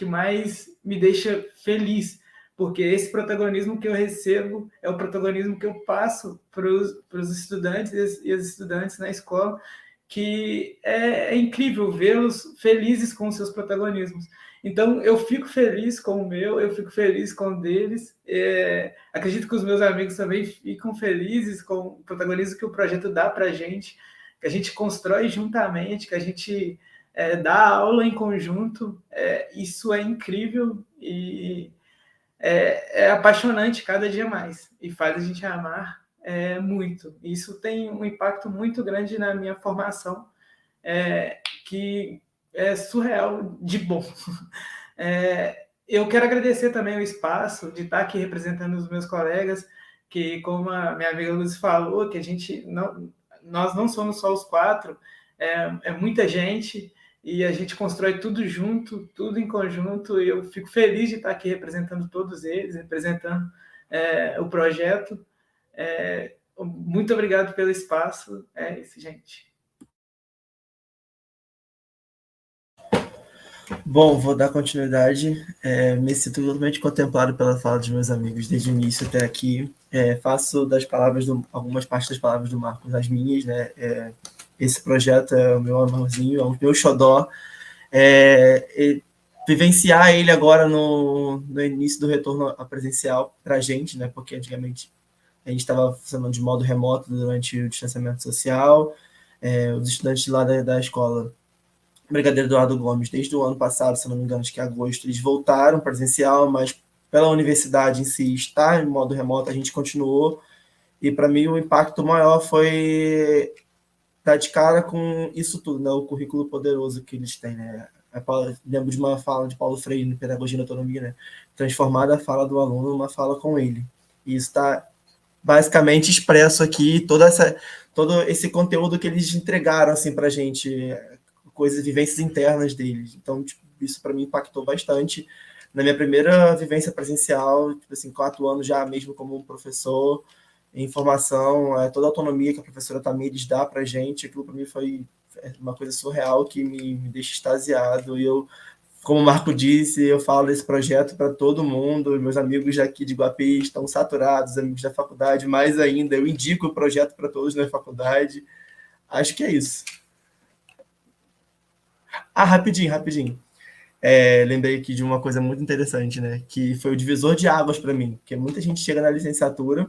mais me deixa feliz, porque esse protagonismo que eu recebo é o protagonismo que eu passo para os estudantes e as estudantes na escola, que é incrível vê-los felizes com os seus protagonismos. Então, eu fico feliz com o meu, eu fico feliz com o deles. Acredito que os meus amigos também ficam felizes com o protagonismo que o projeto dá para a gente, que a gente constrói juntamente, que a gente dá aula em conjunto. Isso é incrível e é apaixonante cada dia mais e faz a gente amar muito. Isso tem um impacto muito grande na minha formação, que é surreal de bom. Eu quero agradecer também o espaço de estar aqui representando os meus colegas, que, como a minha amiga Luz falou, que nós não somos só os 4, é muita gente, e a gente constrói tudo junto, tudo em conjunto, e eu fico feliz de estar aqui representando todos eles, representando o projeto. Muito obrigado pelo espaço. É isso, gente. Bom, vou dar continuidade. Me sinto totalmente contemplado pela fala dos meus amigos desde o início até aqui. Faço algumas partes das palavras do Marcos as minhas, né? Esse projeto é o meu amorzinho, é o meu xodó. Vivenciar ele agora no início do retorno a presencial para a gente, né? Porque antigamente a gente estava funcionando de modo remoto durante o distanciamento social. Os estudantes lá da escola Brigadeiro Eduardo Gomes, desde o ano passado, se não me engano, acho que em agosto, eles voltaram presencial, mas pela universidade em si estar em modo remoto, a gente continuou. E para mim o impacto maior foi estar de cara com isso tudo, né? O currículo poderoso que eles têm, né? Lembro de uma fala de Paulo Freire no Pedagogia e Autonomia, né? Transformada a fala do aluno numa fala com ele. E isso está basicamente expresso aqui, todo esse conteúdo que eles entregaram assim, para a gente, coisas, vivências internas deles. Então, tipo, isso para mim impactou bastante. Na minha primeira vivência presencial, tipo assim, 4 anos já mesmo como um professor, em formação, toda a autonomia que a professora Tamires dá para a gente, aquilo para mim foi uma coisa surreal que me deixa extasiado. E eu, como o Marco disse, eu falo desse projeto para todo mundo. Meus amigos aqui de Guapi estão saturados, amigos da faculdade, mais ainda. Eu indico o projeto para todos na faculdade. Acho que é isso. Rapidinho. Lembrei aqui de uma coisa muito interessante, né? Que foi o divisor de águas para mim. Porque muita gente chega na licenciatura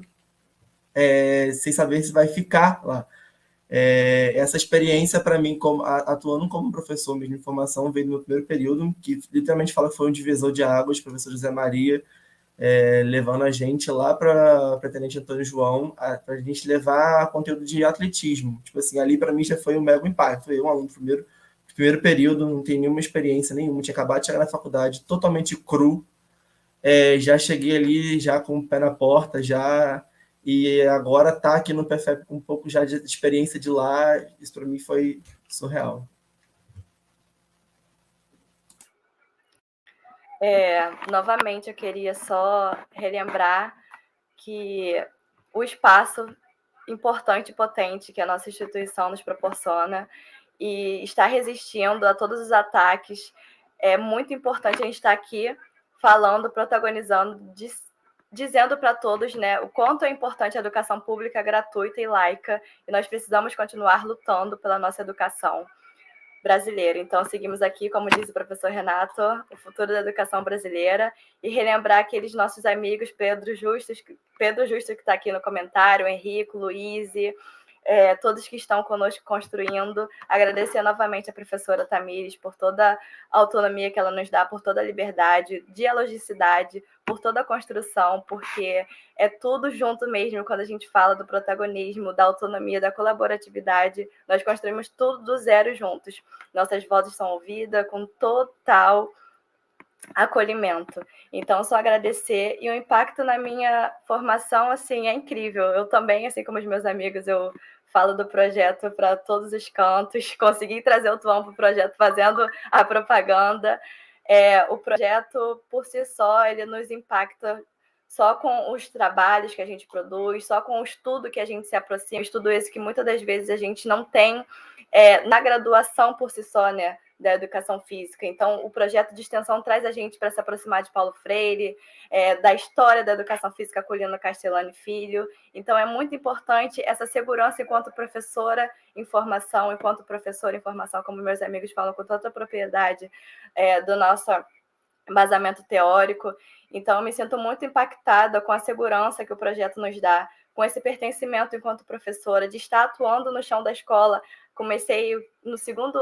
sem saber se vai ficar lá. Essa experiência para mim, atuando como professor mesmo de formação, veio no meu primeiro período, que literalmente fala que foi um divisor de águas, professor José Maria, levando a gente lá para Tenente Antônio João, para a gente levar conteúdo de atletismo. Tipo assim, ali para mim já foi um mega impacto. Eu, um aluno primeiro período, não tenho nenhuma experiência nenhuma, tinha acabado de chegar na faculdade totalmente cru, já cheguei ali já com o pé na porta, e agora tá aqui no PFEP com um pouco já de experiência de lá, isso para mim foi surreal. Novamente, eu queria só relembrar que o espaço importante e potente que a nossa instituição nos proporciona e está resistindo a todos os ataques, é muito importante a gente estar aqui falando, protagonizando, dizendo para todos, né, o quanto é importante a educação pública gratuita e laica, e nós precisamos continuar lutando pela nossa educação brasileira. Então, seguimos aqui, como diz o professor Renato, o futuro da educação brasileira, e relembrar aqueles nossos amigos, Pedro Justo, que está aqui no comentário, Henrico, Luiz, todos que estão conosco construindo. Agradecer novamente a professora Tamires por toda a autonomia que ela nos dá, por toda a liberdade, dialogicidade, por toda a construção, porque é tudo junto mesmo. Quando a gente fala do protagonismo, da autonomia, da colaboratividade, nós construímos tudo do zero juntos. Nossas vozes são ouvidas com total acolhimento. Então, só agradecer. E o impacto na minha formação, assim, é incrível. Eu também, assim como os meus amigos, eu falo do projeto para todos os cantos. Consegui trazer o Tuão para o projeto fazendo a propaganda. O projeto, por si só, ele nos impacta só com os trabalhos que a gente produz, só com o estudo que a gente se aproxima, estudo esse que muitas das vezes a gente não tem na graduação por si só, né, da educação física. Então, o projeto de extensão traz a gente para se aproximar de Paulo Freire, da história da educação física Colino Castellani Filho. Então, é muito importante essa segurança enquanto professora em formação, como meus amigos falam com tanta propriedade do nosso embasamento teórico. Então, eu me sinto muito impactada com a segurança que o projeto nos dá, com esse pertencimento enquanto professora, de estar atuando no chão da escola. Comecei no segundo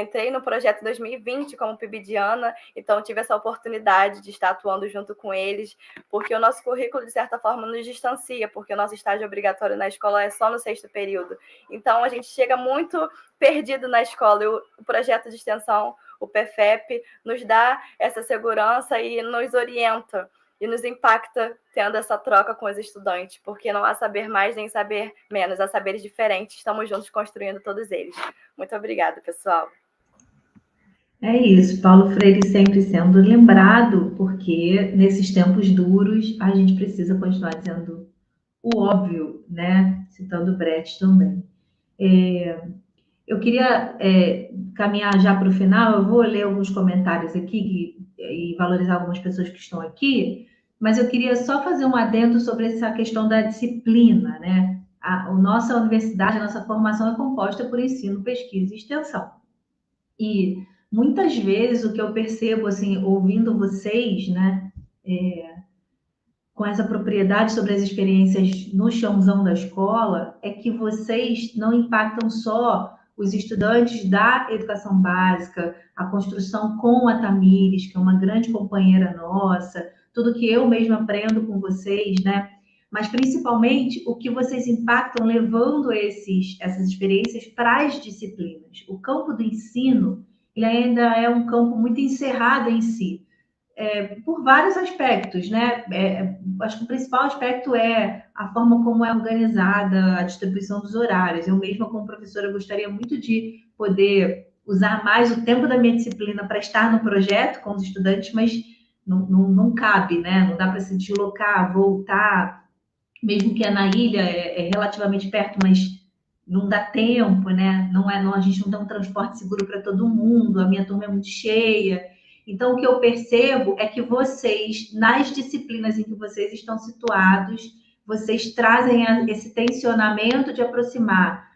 entrei no projeto 2020 como PIBidiana, então tive essa oportunidade de estar atuando junto com eles, porque o nosso currículo, de certa forma, nos distancia, porque o nosso estágio obrigatório na escola é só no 6º período. Então, a gente chega muito perdido na escola, e o projeto de extensão, o PFEP, nos dá essa segurança e nos orienta, e nos impacta tendo essa troca com os estudantes, porque não há saber mais nem saber menos, há saberes diferentes, estamos juntos construindo todos eles. Muito obrigada, pessoal. É isso, Paulo Freire sempre sendo lembrado, porque nesses tempos duros a gente precisa continuar dizendo o óbvio, né? Citando Brecht também. Eu queria caminhar já para o final, eu vou ler alguns comentários aqui e valorizar algumas pessoas que estão aqui, mas eu queria só fazer um adendo sobre essa questão da disciplina, né? A nossa universidade, a nossa formação é composta por ensino, pesquisa e extensão. E muitas vezes o que eu percebo, assim, ouvindo vocês, né, com essa propriedade sobre as experiências no chãozão da escola, é que vocês não impactam só os estudantes da educação básica, a construção com a Tamires, que é uma grande companheira nossa, tudo que eu mesma aprendo com vocês, né? Mas principalmente o que vocês impactam levando essas experiências para as disciplinas. O campo do ensino, ele ainda é um campo muito encerrado em si. Por vários aspectos, né? Acho que o principal aspecto é a forma como é organizada a distribuição dos horários. Eu mesma, como professora, gostaria muito de poder usar mais o tempo da minha disciplina para estar no projeto com os estudantes, mas não cabe, né? Não dá para se deslocar, voltar, mesmo que é na ilha, é relativamente perto, mas não dá tempo, né? A gente não tem um transporte seguro para todo mundo, a minha turma é muito cheia. Então, o que eu percebo é que vocês, nas disciplinas em que vocês estão situados, vocês trazem esse tensionamento de aproximar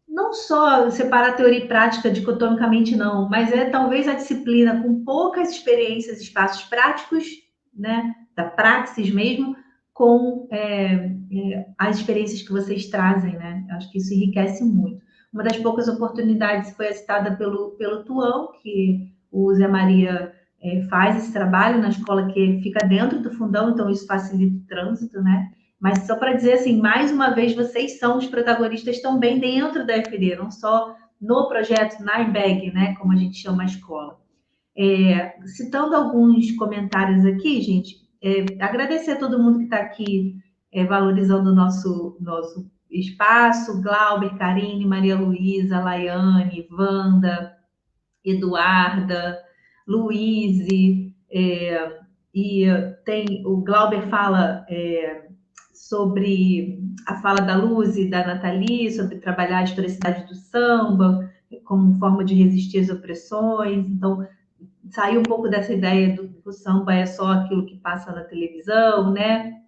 não só separar teoria e prática dicotomicamente, não, mas talvez a disciplina com poucas experiências, espaços práticos, né, da praxis mesmo, com as experiências que vocês trazem, né? Acho que isso enriquece muito. Uma das poucas oportunidades foi citada pelo Tuão, que o Zé Maria faz esse trabalho na escola que fica dentro do fundão, então isso facilita o trânsito, né? Mas só para dizer assim, mais uma vez, vocês são os protagonistas também dentro da FD, não só no projeto, na IMBEG, né? Como a gente chama a escola. Citando alguns comentários aqui, gente, agradecer a todo mundo que está aqui valorizando o nosso espaço, Glauber, Karine, Maria Luísa, Laiane, Wanda, Eduarda, Luíse, e o Glauber fala sobre a fala da Luz e da Nathalie, sobre trabalhar a historicidade do samba como forma de resistir às opressões. Então, sair um pouco dessa ideia do que o samba é só aquilo que passa na televisão, né?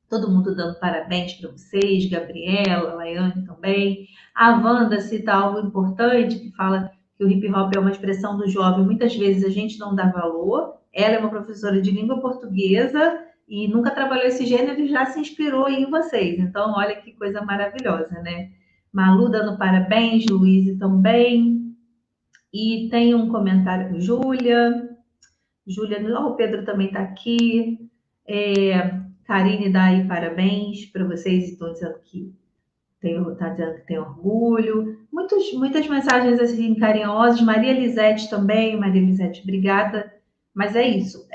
Todo mundo dando parabéns para vocês, Gabriela, Laiane também. A Wanda cita algo importante, que fala que o hip hop é uma expressão do jovem, muitas vezes a gente não dá valor. Ela é uma professora de língua portuguesa e nunca trabalhou esse gênero e já se inspirou em vocês. Então, olha que coisa maravilhosa, né? Malu dando parabéns, Luíse também. E tem um comentário, Júlia, o Pedro também está aqui. Karine dá aí parabéns para vocês, estou dizendo que está dizendo que tem orgulho. Muitas mensagens assim carinhosas. Maria Lisete também, Maria Lisete, obrigada. Mas é isso,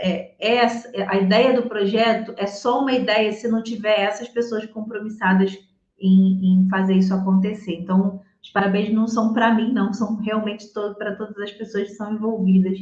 a ideia do projeto é só uma ideia se não tiver essas pessoas compromissadas em fazer isso acontecer. Então, os parabéns não são para mim, não, são realmente para todas as pessoas que são envolvidas.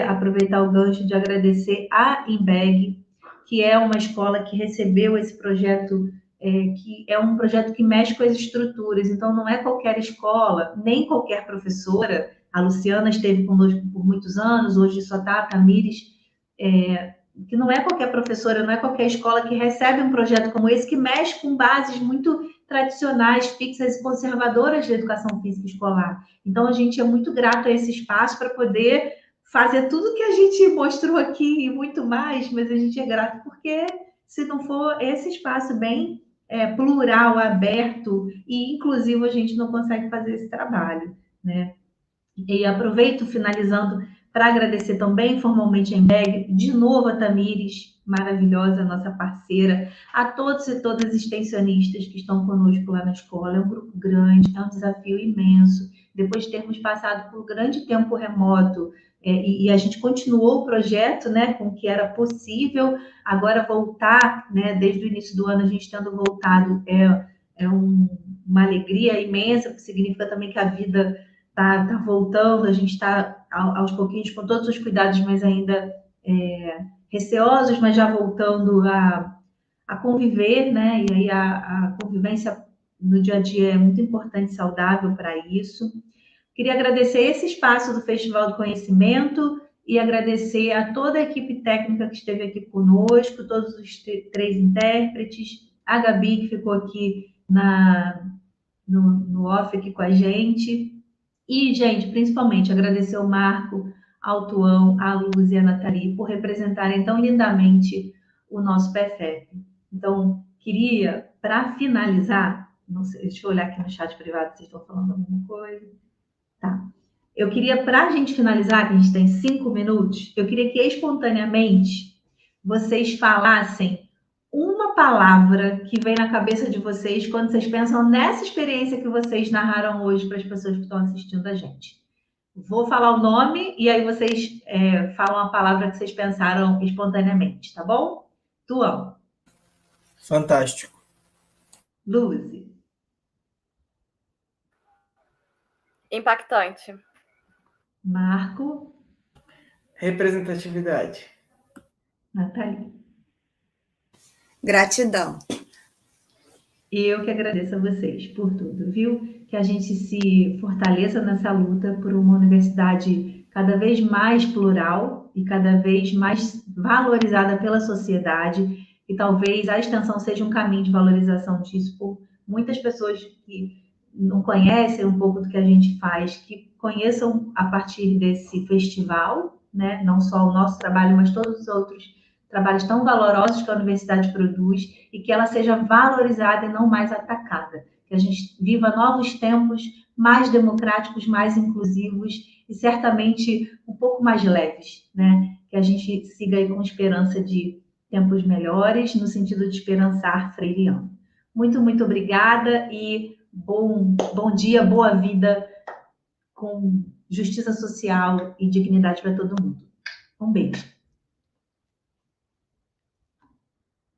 Aproveitar o gancho de agradecer a IMBEG, que é uma escola que recebeu esse projeto, que é um projeto que mexe com as estruturas. Então, não é qualquer escola, nem qualquer professora. A Luciana esteve conosco por muitos anos, hoje só está a Tamires, que não é qualquer professora, não é qualquer escola que recebe um projeto como esse, que mexe com bases muito tradicionais, fixas e conservadoras da educação física escolar. Então, a gente é muito grato a esse espaço para poder fazer tudo que a gente mostrou aqui e muito mais, mas a gente é grato porque, se não for esse espaço bem plural, aberto e inclusivo, a gente não consegue fazer esse trabalho, né? E aproveito, finalizando, para agradecer também formalmente a Embeg, de novo a Tamires, maravilhosa, nossa parceira, a todos e todas extensionistas que estão conosco lá na escola. É um grupo grande, é um desafio imenso. Depois de termos passado por um grande tempo remoto, e a gente continuou o projeto, né, com o que era possível, agora voltar, né, desde o início do ano, a gente tendo voltado, uma alegria imensa, porque significa também que a vida tá voltando, a gente está aos pouquinhos com todos os cuidados, mas ainda receosos, mas já voltando a conviver, né? E aí a convivência no dia a dia é muito importante e saudável para isso. Queria agradecer esse espaço do Festival do Conhecimento e agradecer a toda a equipe técnica que esteve aqui conosco, todos os 3 intérpretes, a Gabi, que ficou aqui no off aqui com a gente. E, gente, principalmente agradecer ao Marco, ao Tuão, à Luz e à Nathalie por representarem tão lindamente o nosso PFF. Então, queria, para finalizar, não sei, deixa eu olhar aqui no chat privado se vocês estão falando alguma coisa. Tá. Eu queria, para a gente finalizar, que a gente tem 5 minutos, eu queria que espontaneamente vocês falassem uma palavra que vem na cabeça de vocês quando vocês pensam nessa experiência que vocês narraram hoje para as pessoas que estão assistindo a gente. Vou falar o nome e aí vocês falam a palavra que vocês pensaram espontaneamente, tá bom? Tuão. Fantástico. Luzi. Impactante. Marco. Representatividade. Nathalie. Gratidão. E eu que agradeço a vocês por tudo, viu? Que a gente se fortaleça nessa luta por uma universidade cada vez mais plural e cada vez mais valorizada pela sociedade. E talvez a extensão seja um caminho de valorização disso por muitas pessoas que não conhecem um pouco do que a gente faz, que conheçam a partir desse festival, né? Não só o nosso trabalho, mas todos os outros trabalhos tão valorosos que a universidade produz e que ela seja valorizada e não mais atacada. Que a gente viva novos tempos mais democráticos, mais inclusivos e certamente um pouco mais leves, né? Que a gente siga aí com esperança de tempos melhores, no sentido de esperançar freiriano. Muito, muito obrigada e bom dia, boa vida com justiça social e dignidade para todo mundo. Um beijo.